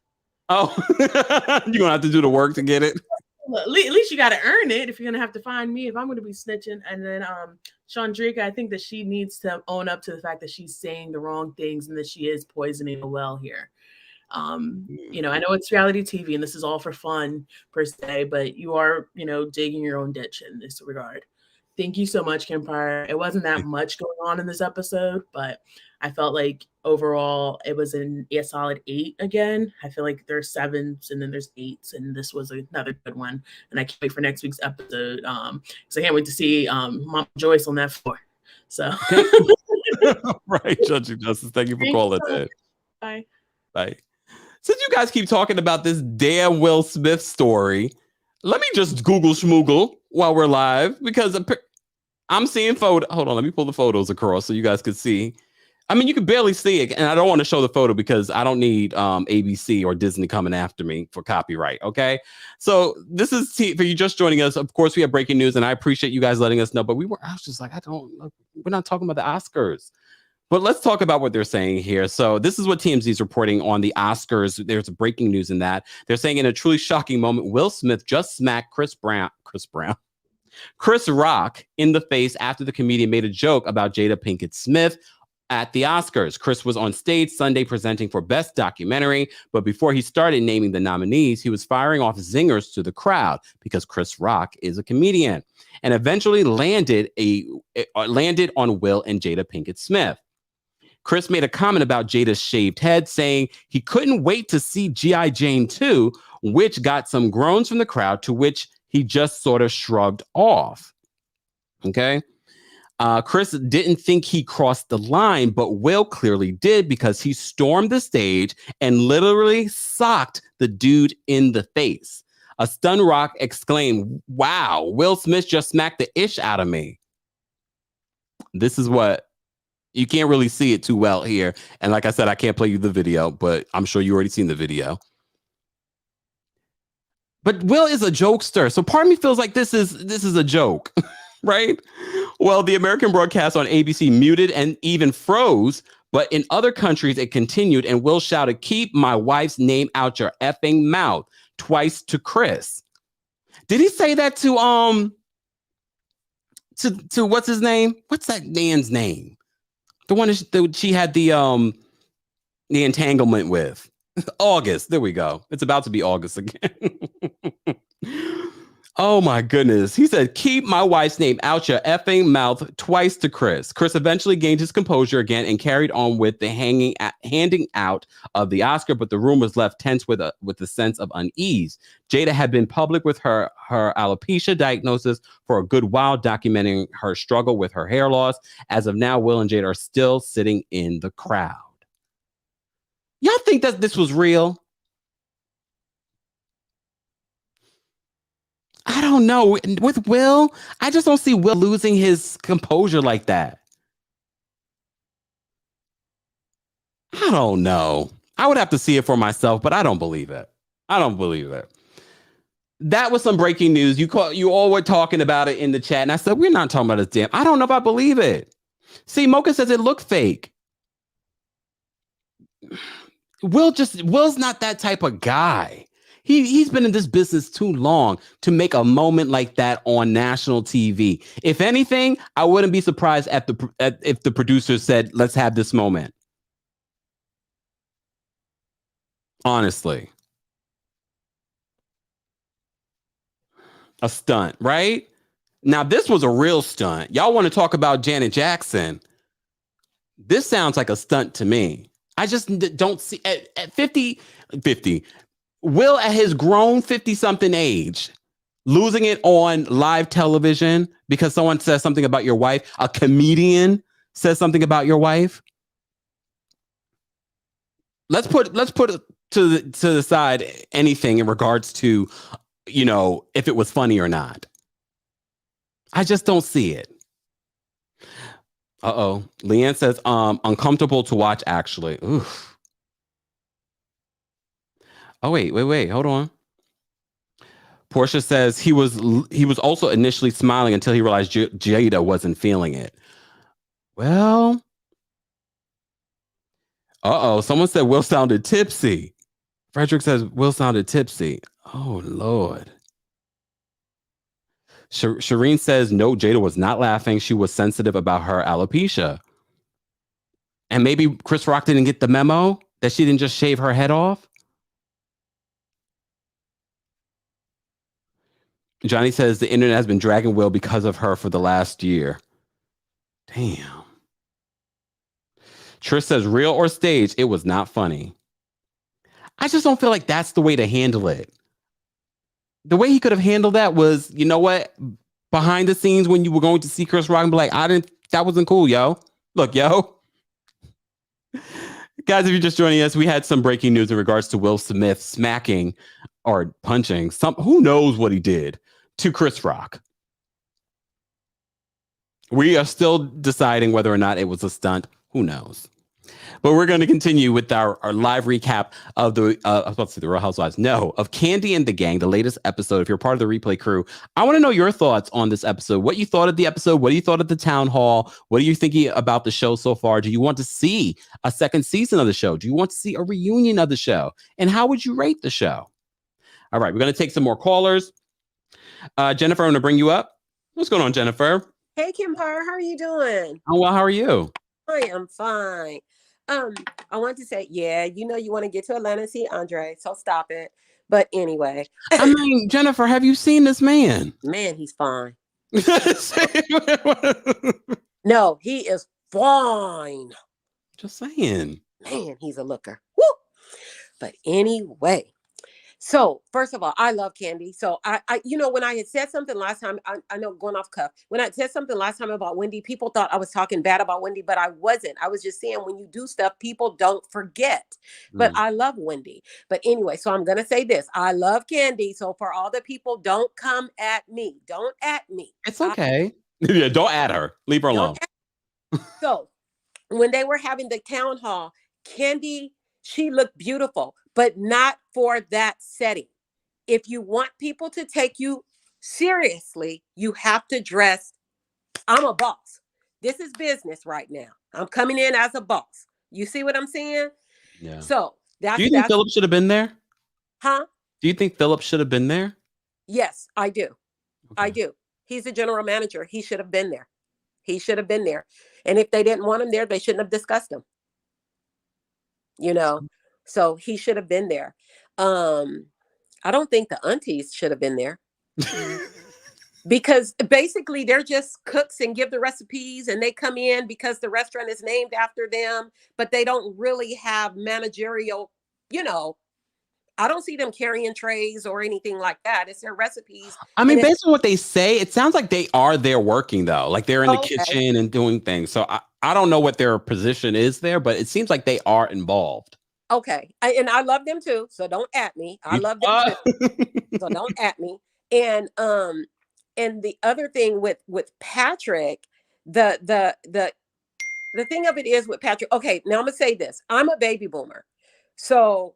Oh, you're gonna have to do the work to get it. At least you got to earn it if you're going to have to find me if I'm going to be snitching. And then Shawndreca, I think that she needs to own up to the fact that she's saying the wrong things and that she is poisoning the well here. I know it's reality TV and this is all for fun per se, but you are, digging your own ditch in this regard. Thank you so much, Kempire. It wasn't that much going on in this episode, but I felt like overall it was a solid 8 again. I feel like there's 7s and then there's 8s, and this was another good one. And I can't wait for next week's episode because I can't wait to see Mom Joyce on that floor. So, right, Judge Justice, thank you for calling in. Bye. Bye. Since you guys keep talking about this damn Will Smith story, let me just Google schmoogle while we're live, because I'm seeing photos. Hold on, let me pull the photos across so you guys could see. I mean, you can barely see it, and I don't want to show the photo because I don't need ABC or Disney coming after me for copyright, okay? So this is for you just joining us. Of course, we have breaking news, and I appreciate you guys letting us know, but I was just like, we're not talking about the Oscars. But let's talk about what they're saying here. So this is what TMZ is reporting on the Oscars. There's breaking news in that. They're saying, in a truly shocking moment, Will Smith just smacked Chris Rock in the face after the comedian made a joke about Jada Pinkett Smith at the Oscars. Chris was on stage Sunday presenting for Best Documentary, but before he started naming the nominees, he was firing off zingers to the crowd because Chris Rock is a comedian, and eventually landed on Will and Jada Pinkett Smith. Chris made a comment about Jada's shaved head, saying he couldn't wait to see G.I. Jane 2, which got some groans from the crowd, to which he just sort of shrugged off. Okay. Chris didn't think he crossed the line, but Will clearly did, because he stormed the stage and literally socked the dude in the face. A stunned Rock exclaimed, "Wow, Will Smith just smacked the ish out of me." This is what you can't really see it too well here. And like I said, I can't play you the video, but I'm sure you already seen the video. But Will is a jokester, so part of me feels like this is a joke, right? Well, the American broadcast on ABC muted and even froze, but in other countries it continued, and Will shouted, "Keep my wife's name out your effing mouth," twice to Chris. Did he say that to what's his name? What's that man's name? The one that she had the entanglement with. August. There we go. It's about to be August again. Oh my goodness. He said, "Keep my wife's name out your effing mouth," twice to Chris. Chris eventually gained his composure again and carried on with the handing out of the Oscar, but the room was left tense with a sense of unease. Jada had been public with her alopecia diagnosis for a good while, documenting her struggle with her hair loss. As of now, Will and Jada are still sitting in the crowd. Y'all think that this was real? I don't know. With Will, I just don't see Will losing his composure like that. I don't know. I would have to see it for myself, but I don't believe it. I don't believe it. That was some breaking news. You all were talking about it in the chat, and I said, we're not talking about this damn. I don't know if I believe it. See, Mocha says it looked fake. Will's not that type of guy. He's been in this business too long to make a moment like that on national TV. If anything, I wouldn't be surprised if the producers said, "Let's have this moment." Honestly. A stunt, right? Now, this was a real stunt. Y'all want to talk about Janet Jackson? This sounds like a stunt to me. I just don't see at 50, Will at his grown 50-something age, losing it on live television because someone says something about your wife, a comedian says something about your wife. Let's put it to the side anything in regards to, if it was funny or not. I just don't see it. Uh-oh. Leanne says, uncomfortable to watch, actually. Oof. Oh, wait. Hold on. Portia says he was also initially smiling until he realized Jada wasn't feeling it. Well, someone said Will sounded tipsy. Frederick says Will sounded tipsy. Oh, Lord. Shireen says no, Jada was not laughing. She was sensitive about her alopecia. And maybe Chris Rock didn't get the memo that she didn't just shave her head off. Johnny says the internet has been dragging Will because of her for the last year. Damn. Trish says real or stage, it was not funny. I just don't feel like that's the way to handle it. The way he could have handled that was, you know what? Behind the scenes when you were going to see Chris Rock and be like, that wasn't cool, yo. Look, yo. Guys, if you're just joining us, we had some breaking news in regards to Will Smith smacking or punching who knows what he did to Chris Rock. We are still deciding whether or not it was a stunt. Who knows? But we're going to continue with our live recap of I was about to say the Real Housewives. No, of Kandi and the Gang, the latest episode. If you're part of the replay crew, I want to know your thoughts on this episode. What you thought of the episode? What do you thought of the town hall? What are you thinking about the show so far? Do you want to see a second season of the show? Do you want to see a reunion of the show? And how would you rate the show? All right, we're going to take some more callers. Jennifer, I'm going to bring you up. What's going on, Jennifer? Hey, Kempire, how are you doing? Oh, well, how are you? I am fine. I want to say, you want to get to Atlanta and see Andre, so stop it. But anyway. I mean, Jennifer, have you seen this man? Man, he's fine. No, he is fine. Just saying. Man, he's a looker. Woo! But anyway. So first of all, I love Kandi. So I when I had said something last time, I know going off cuff, when I said something last time about Wendy, people thought I was talking bad about Wendy, but I wasn't. I was just saying when you do stuff, people don't forget. But I love Wendy. But anyway, so I'm going to say this. I love Kandi. So for all the people, don't come at me. Don't at me. It's okay. Yeah, don't at her. Leave her alone. So when they were having the town hall, Kandi, she looked beautiful, but not for that setting. If you want people to take you seriously, you have to dress. I'm a boss. This is business right now. I'm coming in as a boss. You see what I'm saying? Yeah. So Do you think Phillip should have been there? Huh? Do you think Phillip should have been there? Yes, I do. Okay. I do. He's a general manager. He should have been there. He should have been there. And if they didn't want him there, they shouldn't have discussed him. You know, so he should have been there. I don't think the aunties should have been there. Because basically they're just cooks and give the recipes and they come in because the restaurant is named after them, but they don't really have managerial, you know, I don't see them carrying trays or anything like that. It's their recipes. I mean, based on what they say, it sounds like they are there working though. Like they're in the kitchen and doing things. So I don't know what their position is there, but it seems like they are involved. Okay. And I love them too. So don't at me. I love them too. So don't at me. And the other thing with Patrick, the thing of it is with Patrick. Okay, now I'm gonna say this. I'm a baby boomer. So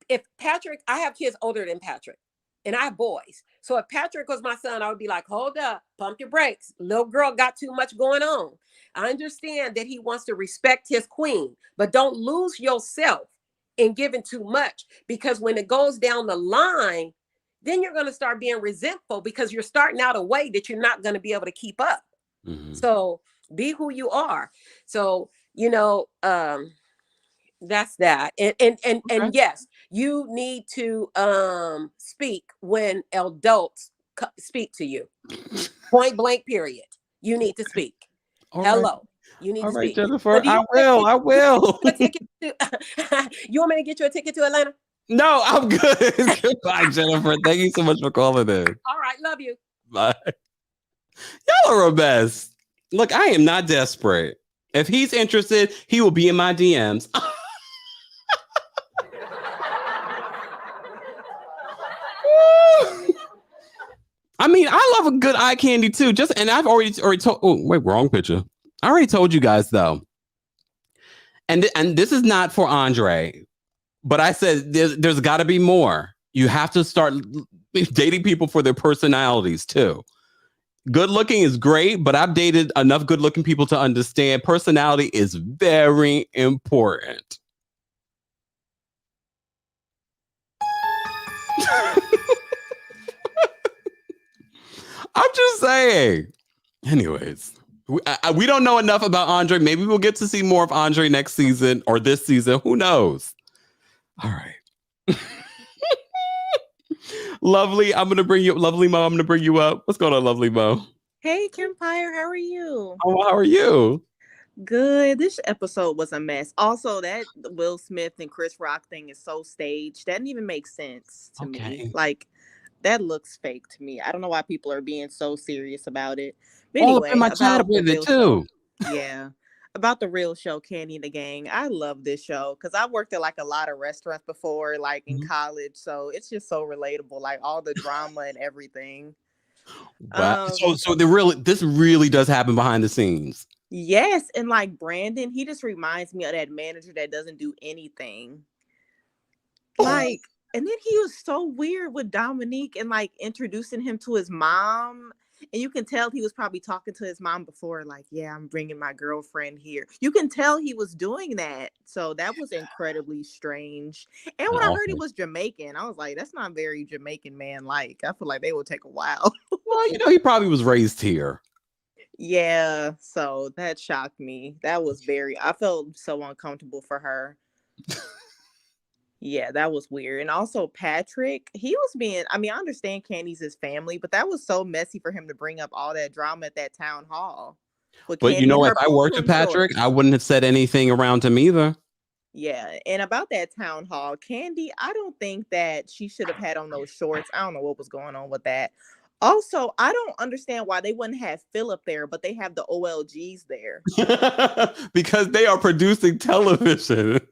if Patrick, I have kids older than Patrick, and I have boys. So if Patrick was my son, I would be like, hold up, pump your brakes. Little girl got too much going on. I understand that he wants to respect his queen, but don't lose yourself in giving too much, because when it goes down the line, then you're going to start being resentful because you're starting out a way that you're not going to be able to keep up. Mm-hmm. So be who you are. So, you know, that's that. And yes, you need to speak when adults speak to you. Point blank, period. You need to speak. Hello. Right. You need to speak. Jennifer, I will. You want me to get you a ticket to Atlanta? No, I'm good. Goodbye, Jennifer. Thank you so much for calling in. All right. Love you. Bye. Y'all are a mess. Look, I am not desperate. If he's interested, he will be in my DMs. I mean, I love a good eye candy too. And I've already told. Oh, wait, wrong picture. I already told you guys though. And this is not for Andre, but I said there's got to be more. You have to start dating people for their personalities too. Good looking is great, but I've dated enough good looking people to understand personality is very important. I'm just saying. Anyways, we don't know enough about Andre. Maybe we'll get to see more of Andre next season or this season. Who knows? All right. Lovely. I'm going to bring you, Lovely Mo. I'm going to bring you up. What's going on, Lovely Mo? Hey, Kempire. How are you? Oh, how are you? Good. This episode was a mess. Also, that Will Smith and Chris Rock thing is so staged. That didn't even make sense to me. Like, that looks fake to me. I don't know why people are being so serious about it. But anyway, all up in my chat with it too. Yeah. About the real show, Kandi and the Gang. I love this show because I worked at like a lot of restaurants before, like in college. So it's just so relatable, like all the drama and everything. Wow. So this really does happen behind the scenes. Yes. And like Brandon, he just reminds me of that manager that doesn't do anything. Like, and then he was so weird with Dominique and like introducing him to his mom. And you can tell he was probably talking to his mom before, like, yeah, I'm bringing my girlfriend here. You can tell he was doing that. So that was incredibly strange. And when I heard he was Jamaican, I was like, that's not very Jamaican man-like. I feel like they would take a while. Well, you know, he probably was raised here. Yeah. So that shocked me. I felt so uncomfortable for her. Yeah, that was weird. And also Patrick, I understand Candy's his family, but that was so messy for him to bring up all that drama at that town hall. But you know, if I worked with Patrick, I wouldn't have said anything around him either. Yeah. And about that town hall, Kandi, I don't think that she should have had on those shorts. I don't know what was going on with that. Also, I don't understand why they wouldn't have Phillip there, but they have the OLGs there. Because they are producing television.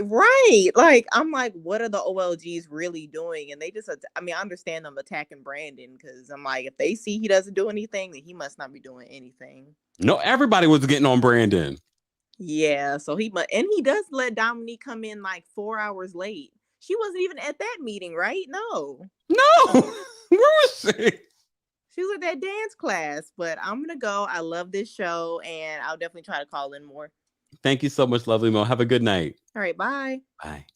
Right. Like, I'm like, what are the OLGs really doing? And they just, I mean, I understand them attacking Brandon because I'm like, if they see he doesn't do anything, then he must not be doing anything. No, everybody was getting on Brandon. Yeah. So and he does let Dominique come in like 4 hours late. She wasn't even at that meeting, right? No. No, where was she? She was at that dance class, but I'm going to go. I love this show and I'll definitely try to call in more. Thank you so much, Lovely Mo. Have a good night. All right. Bye. Bye.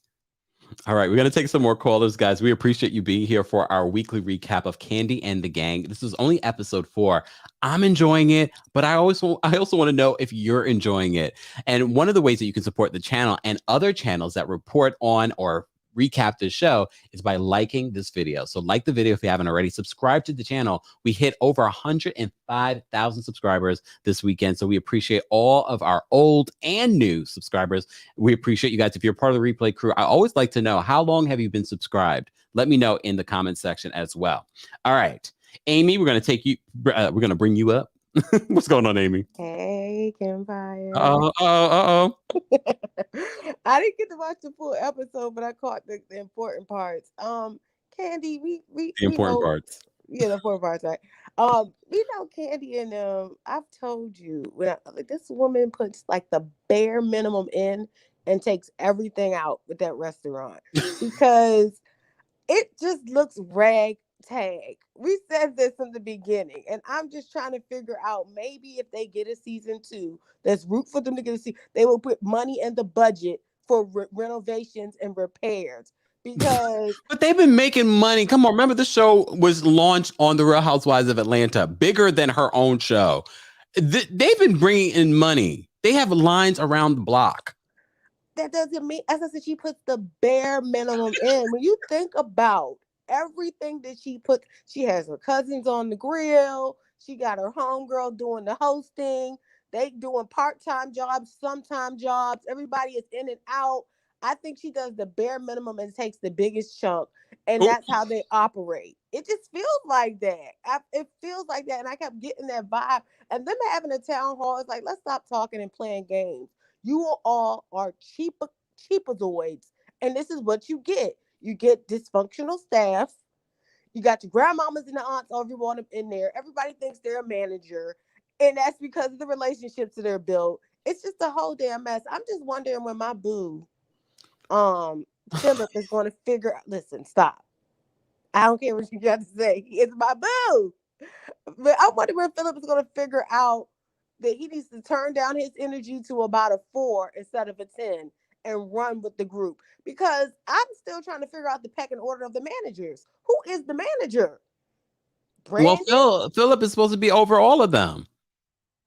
All right, we're going to take some more callers, guys. We appreciate you being here for our weekly recap of Kandi and the Gang. This is only episode 4. I'm enjoying it, but I also want to know if you're enjoying it. And one of the ways that you can support the channel and other channels that report on or recap this show is by liking this video. So like the video if you haven't already. Subscribe to the channel. We hit over 105,000 subscribers this weekend. So we appreciate all of our old and new subscribers. We appreciate you guys. If you're part of the replay crew, I always like to know, how long have you been subscribed? Let me know in the comment section as well. All right, Amy, we're going to take you, we're going to bring you up. What's going on, Amy? Hey, Kempire. Uh-oh. I didn't get to watch the full episode, but I caught the important parts. Kandi, we The important know, parts. Yeah, the important parts, right? We know Kandi and I've told you like, this woman puts like the bare minimum in and takes everything out with that restaurant because it just looks ragtag. We said this from the beginning, and I'm just trying to figure out, maybe if they get a season 2, let's root for them to get a season. They will put money in the budget for renovations and repairs because. But they've been making money. Come on, remember the show was launched on The Real Housewives of Atlanta, bigger than her own show. They've been bringing in money. They have lines around the block. That doesn't mean, as I said, she puts the bare minimum in. When you think about everything that she puts, she has her cousins on the grill. She got her homegirl doing the hosting. They doing part-time jobs, sometime jobs. Everybody is in and out. I think she does the bare minimum and takes the biggest chunk. And that's how they operate. It just feels like that. It feels like that. And I kept getting that vibe. And them having a town hall, it's like, let's stop talking and playing games. You all are cheapazoids. And this is what you get. You get dysfunctional staff. You got your grandmamas and the aunts, everyone in there. Everybody thinks they're a manager. And that's because of the relationships that they're built. It's just a whole damn mess. I'm just wondering when my boo, Phillip, is going to figure out. Listen, stop. I don't care what you got to say. It's my boo. But I wonder when Phillip is going to figure out that he needs to turn down his energy to about a 4 instead of a 10 and run with the group. Because I'm still trying to figure out the pecking order of the managers. Who is the manager? Brandon? Well, Phillip is supposed to be over all of them.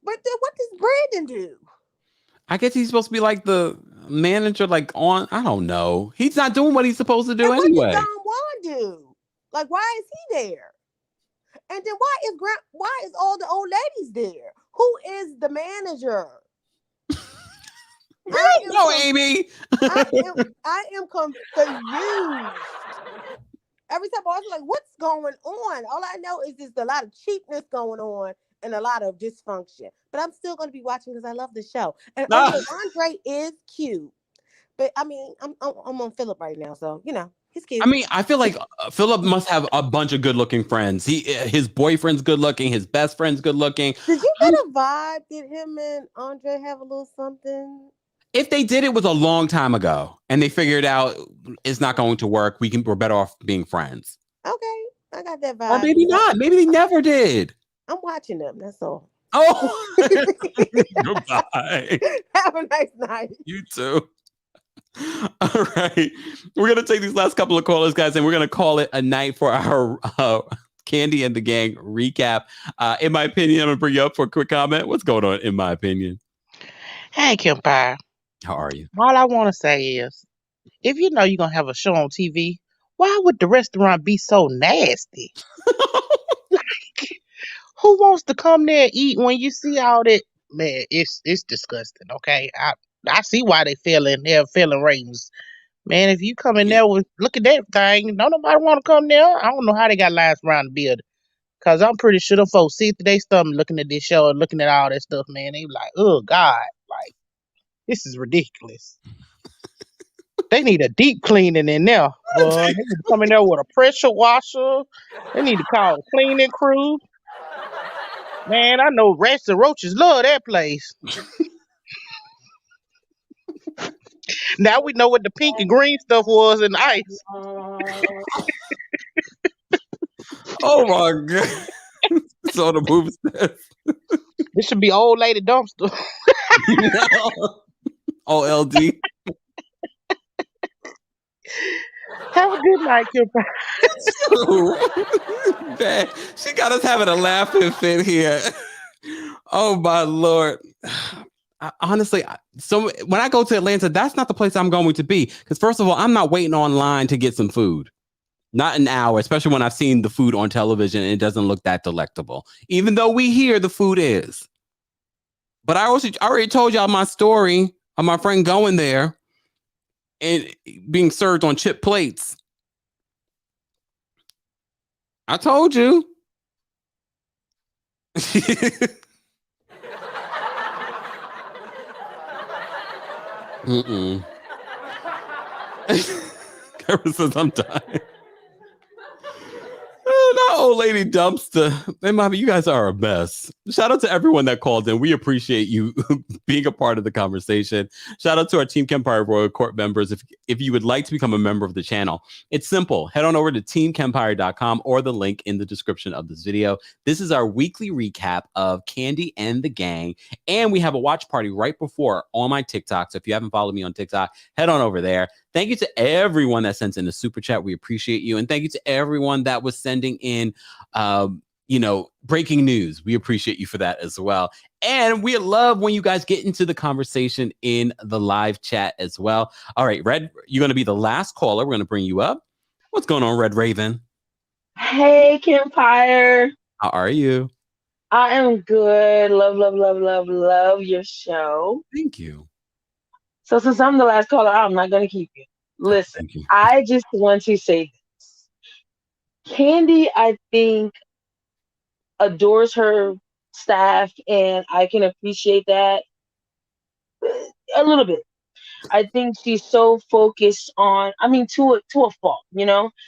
But then what does Brandon do? I guess he's supposed to be like the manager, like I don't know. He's not doing what he's supposed to do and anyway. What does Don Juan do? Like, why is he there? And then why is all the old ladies there? Who is the manager? No, Amy. I am confused. Every time I was like, what's going on? All I know is there's a lot of cheapness going on and a lot of dysfunction. But I'm still going to be watching because I love the show. And Andre is cute. But I mean, I'm on Phillip right now, so he's cute. I mean, I feel like Phillip must have a bunch of good-looking friends. His boyfriend's good-looking. His best friend's good-looking. Did you get a vibe? Did him and Andre have a little something? If they did, it was a long time ago, and they figured out it's not going to work. We're better off being friends. Okay, I got that vibe. Or maybe not. Maybe they never did. I'm watching them. That's all. Oh, goodbye. Have a nice night. You too. All right, we're gonna take these last couple of callers, guys, and we're gonna call it a night for our Kandi and the Gang recap. In my opinion, I'm gonna bring you up for a quick comment. What's going on? In my opinion, Hey, Kempire. how are you? All I want to say is, if you know you're going to have a show on TV, why would the restaurant be so nasty? Who wants to come there and eat when you see all that? Man, it's disgusting, okay? I see why they're failing ratings. Man, if you come in there with, look at that thing, don't nobody want to come there. I don't know how they got lines around the building. Because I'm pretty sure them folks see their stomach looking at this show and looking at all that stuff, man. They be like, oh, God, like, this is ridiculous. They need a deep cleaning in there. Boy, they need to come in there with a pressure washer. They need to call a cleaning crew. Man, I know rats and roaches love that place. Now we know what the pink and green stuff was in the ice. Oh my god. So the movie says This should be old lady dumpster. OLG. Have a good night, Kempire. Man, she got us having a laughing fit here. Oh my lord. Honestly, so when I go to Atlanta, that's not the place I'm going to be. Because first of all, I'm not waiting online to get some food. Not an hour, especially when I've seen the food on television and it doesn't look that delectable. Even though we hear the food is. But I already told y'all my story of my friend going there and being served on chip plates. I told you. Kara says I'm dying. That old lady dumpster. Hey, mommy, you guys are a mess. Shout out to everyone that called in. We appreciate you being a part of the conversation. Shout out to our Team Kempire Royal Court members. If you would like to become a member of the channel, it's simple. Head on over to TeamKempire.com or the link in the description of this video. This is our weekly recap of Kandi and the gang. And we have a watch party right before on my TikTok. So if you haven't followed me on TikTok, head on over there. Thank you to everyone that sent in the super chat. We appreciate you. And thank you to everyone that was sending in, breaking news. We appreciate you for that as well. And we love when you guys get into the conversation in the live chat as well. All right, Red, you're going to be the last caller. We're going to bring you up. What's going on, Red Raven? Hey, Kempire. How are you? I am good. Love your show. Thank you. So since I'm the last caller, I'm not going to keep you. Listen, Thank you. I just want to say this. Kandi, I think, adores her staff, and I can appreciate that a little bit. I think she's so focused on, to a fault,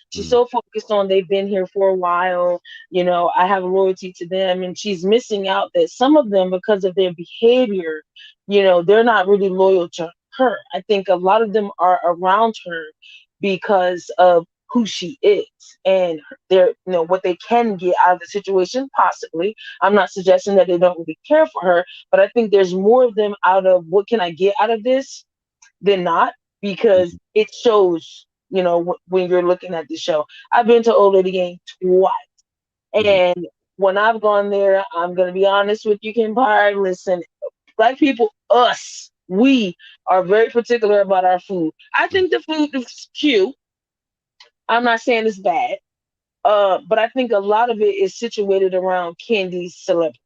she's so focused on they've been here for a while, I have loyalty to them, and she's missing out that some of them, because of their behavior, they're not really loyal to her. I think a lot of them are around her because of who she is and their, what they can get out of the situation, possibly. I'm not suggesting that they don't really care for her, but I think there's more of them out of what can I get out of this than not, because it shows, when you're looking at the show. I've been to Old Lady Gang twice. And when I've gone there, I'm going to be honest with you, Kempire. Listen, Black people, we are very particular about our food. I think the food is cute. I'm not saying it's bad. But I think a lot of it is situated around Kandi's celebrity.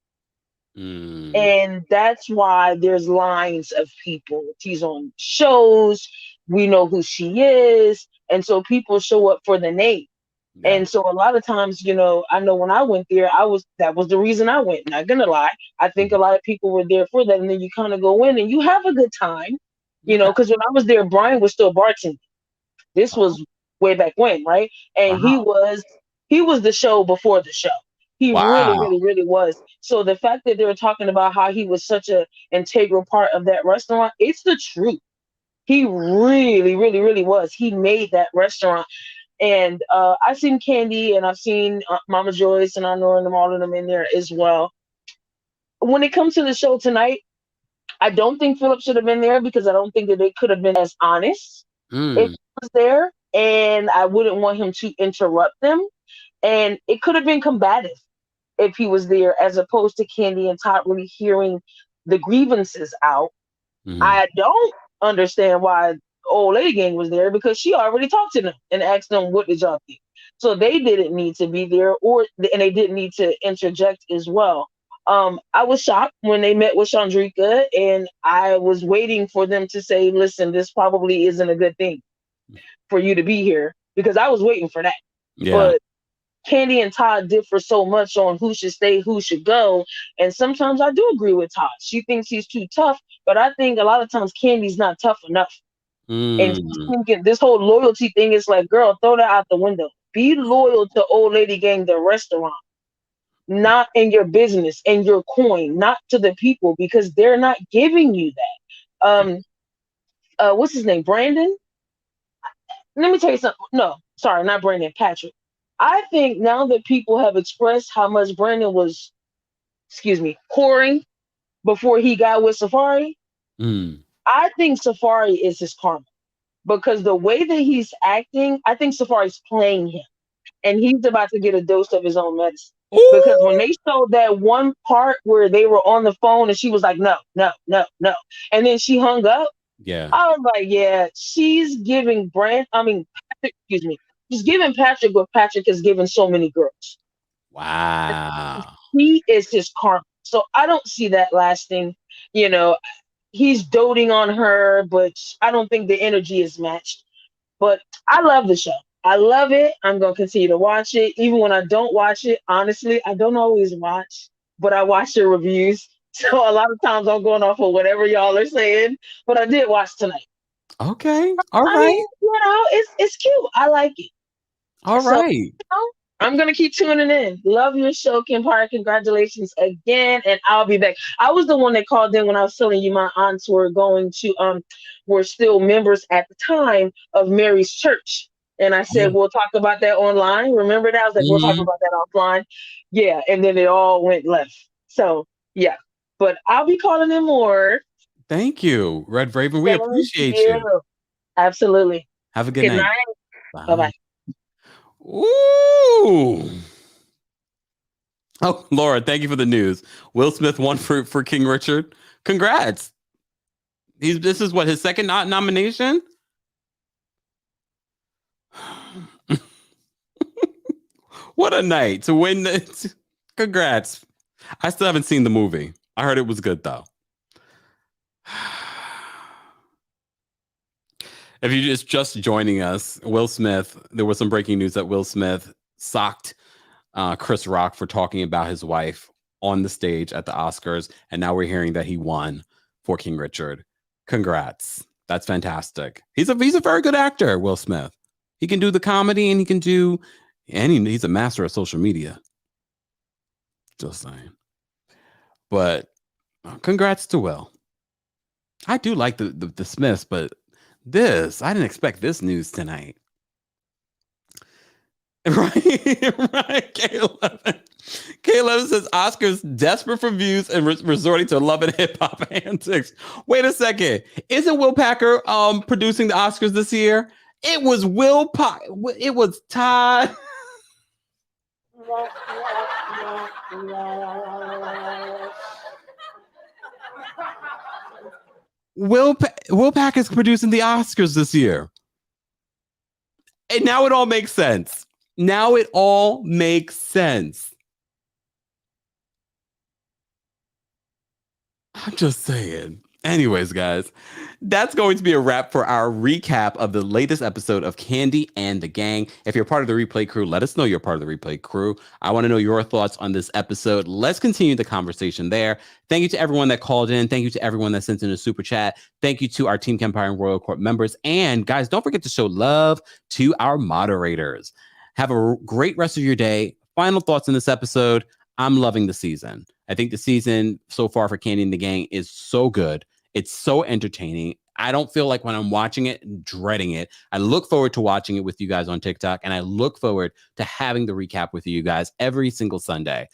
And that's why there's lines of people. She's on shows. We know who she is. And so people show up for the name. Yeah. And so a lot of times, I know when I went there, that was the reason I went. Not gonna lie. I think a lot of people were there for that. And then you kind of go in and you have a good time, because when I was there, Brian was still bartending. This was way back when, right? And he was the show before the show. He really was. So the fact that they were talking about how he was such an integral part of that restaurant, it's the truth. He really was. He made that restaurant. And I've seen Kandi and I've seen Mama Joyce and I know them all of them in there as well. When it comes to the show tonight, I don't think Phillip should have been there because I don't think that they could have been as honest if he was there. And I wouldn't want him to interrupt them. And it could have been combative if he was there, as opposed to Kandi and Todd really hearing the grievances out. I don't understand why Old Lady Gang was there, because she already talked to them and asked them, what did y'all think? So they didn't need to be there, and they didn't need to interject as well. I was shocked when they met with Shawndreca, and I was waiting for them to say, listen, this probably isn't a good thing for you to be here, because I was waiting for that. Yeah. But Kandi and Todd differ so much on who should stay, who should go. And sometimes I do agree with Todd. She thinks he's too tough, but I think a lot of times Kandi's not tough enough. And she's Mm. thinking this whole loyalty thing is like, girl, throw that out the window. Be loyal to Old Lady Gang, the restaurant, not in your business and your coin, not to the people, because they're not giving you that. What's his name? Brandon? Let me tell you something. No, sorry, not Brandon, Patrick. I think now that people have expressed how much Brandon was, whoring before he got with Safari, Mm. I think Safari is his karma. Because the way that he's acting, I think Safari's playing him. And he's about to get a dose of his own medicine. Because when Ooh. they showed that one part where they were on the phone and she was like, no, no, no, no. And then she hung up, Yeah. I was like, yeah, she's giving Patrick, she's giving Patrick what Patrick has given so many girls. Wow. He is his karma. So I don't see that lasting. He's doting on her, but I don't think the energy is matched. But I love the show. I love it. I'm going to continue to watch it. Even when I don't watch it, honestly, I don't always watch, but I watch the reviews. So a lot of times I'm going off of whatever y'all are saying, but I did watch tonight. Okay. All I right. mean, it's cute. I like it. All So, right. I'm going to keep tuning in. Love your show, Kempire. Congratulations again. And I'll be back. I was the one that called in when I was telling you my aunts were still members at the time of Mary's church. And I said, we'll talk about that online. Remember that? I was like, we'll talk Mhm. about that offline. Yeah. And then it all went left. So, yeah. But I'll be calling in more. Thank you, Red Raven. We Thank appreciate you. you. Absolutely. Have a good Good night. night. Bye. Bye-bye. Ooh. Oh, Laura, thank you for the news. Will Smith won for King Richard. Congrats. This is what, his second nomination? What a night to win. Congrats. I still haven't seen the movie. I heard it was good, though. If you're just joining us, Will Smith, there was some breaking news that Will Smith socked Chris Rock for talking about his wife on the stage at the Oscars. And now we're hearing that he won for King Richard. Congrats. That's fantastic. He's a very good actor, Will Smith. He can do the comedy and he's a master of social media. Just saying. But congrats to Will. I do like the Smiths, but I didn't expect this news tonight. Right, K11 says Oscars desperate for views and resorting to love and hip hop antics. Wait a second, isn't Will Packer producing the Oscars this year? It was it was Todd. Will Packer's producing the Oscars this year. And now it all makes sense. I'm just saying. Anyways, guys, that's going to be a wrap for our recap of the latest episode of Kandi and the Gang. If you're part of the replay crew, let us know you're part of the replay crew. I want to know your thoughts on this episode. Let's continue the conversation there. Thank you to everyone that called in. Thank you to everyone that sent in a super chat. Thank you to our Team Kempire and Royal Court members. And guys, don't forget to show love to our moderators. Have a great rest of your day. Final thoughts on this episode. I'm loving the season. I think the season so far for Kandi and the Gang is so good. It's so entertaining. I don't feel like when I'm watching it, dreading it. I look forward to watching it with you guys on TikTok, and I look forward to having the recap with you guys every single Sunday.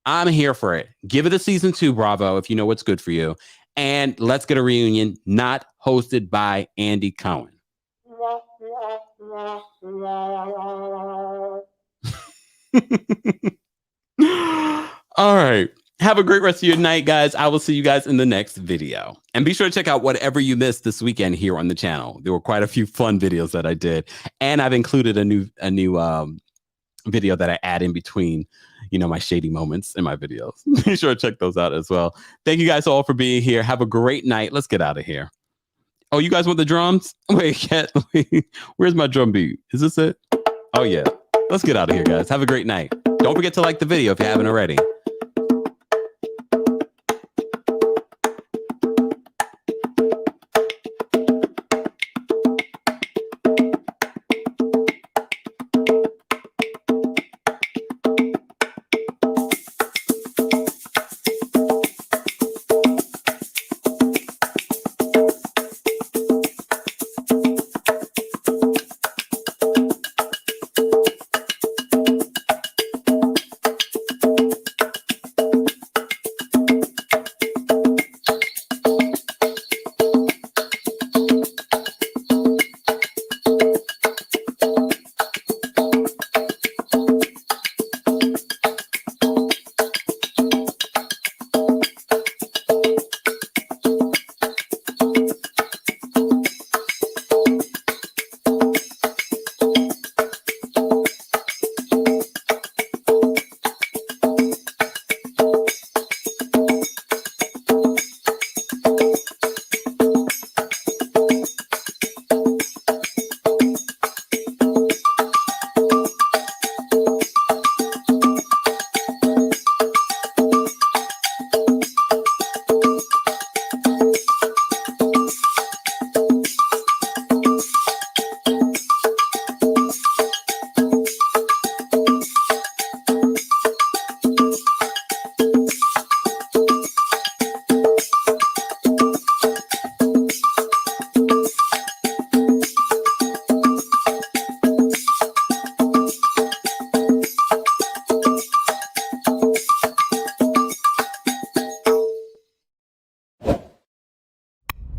I'm here for it. Give it a season 2, Bravo, if you know what's good for you. And let's get a reunion not hosted by Andy Cohen. All right. Have a great rest of your night, guys. I will see you guys in the next video. And be sure to check out whatever you missed this weekend here on the channel. There were quite a few fun videos that I did. And I've included a new video that I add in between, my shady moments in my videos. Be sure to check those out as well. Thank you guys all for being here. Have a great night. Let's get out of here. Oh, you guys want the drums? Wait, where's my drum beat? Is this it? Oh, yeah. Let's get out of here, guys. Have a great night. Don't forget to like the video if you haven't already.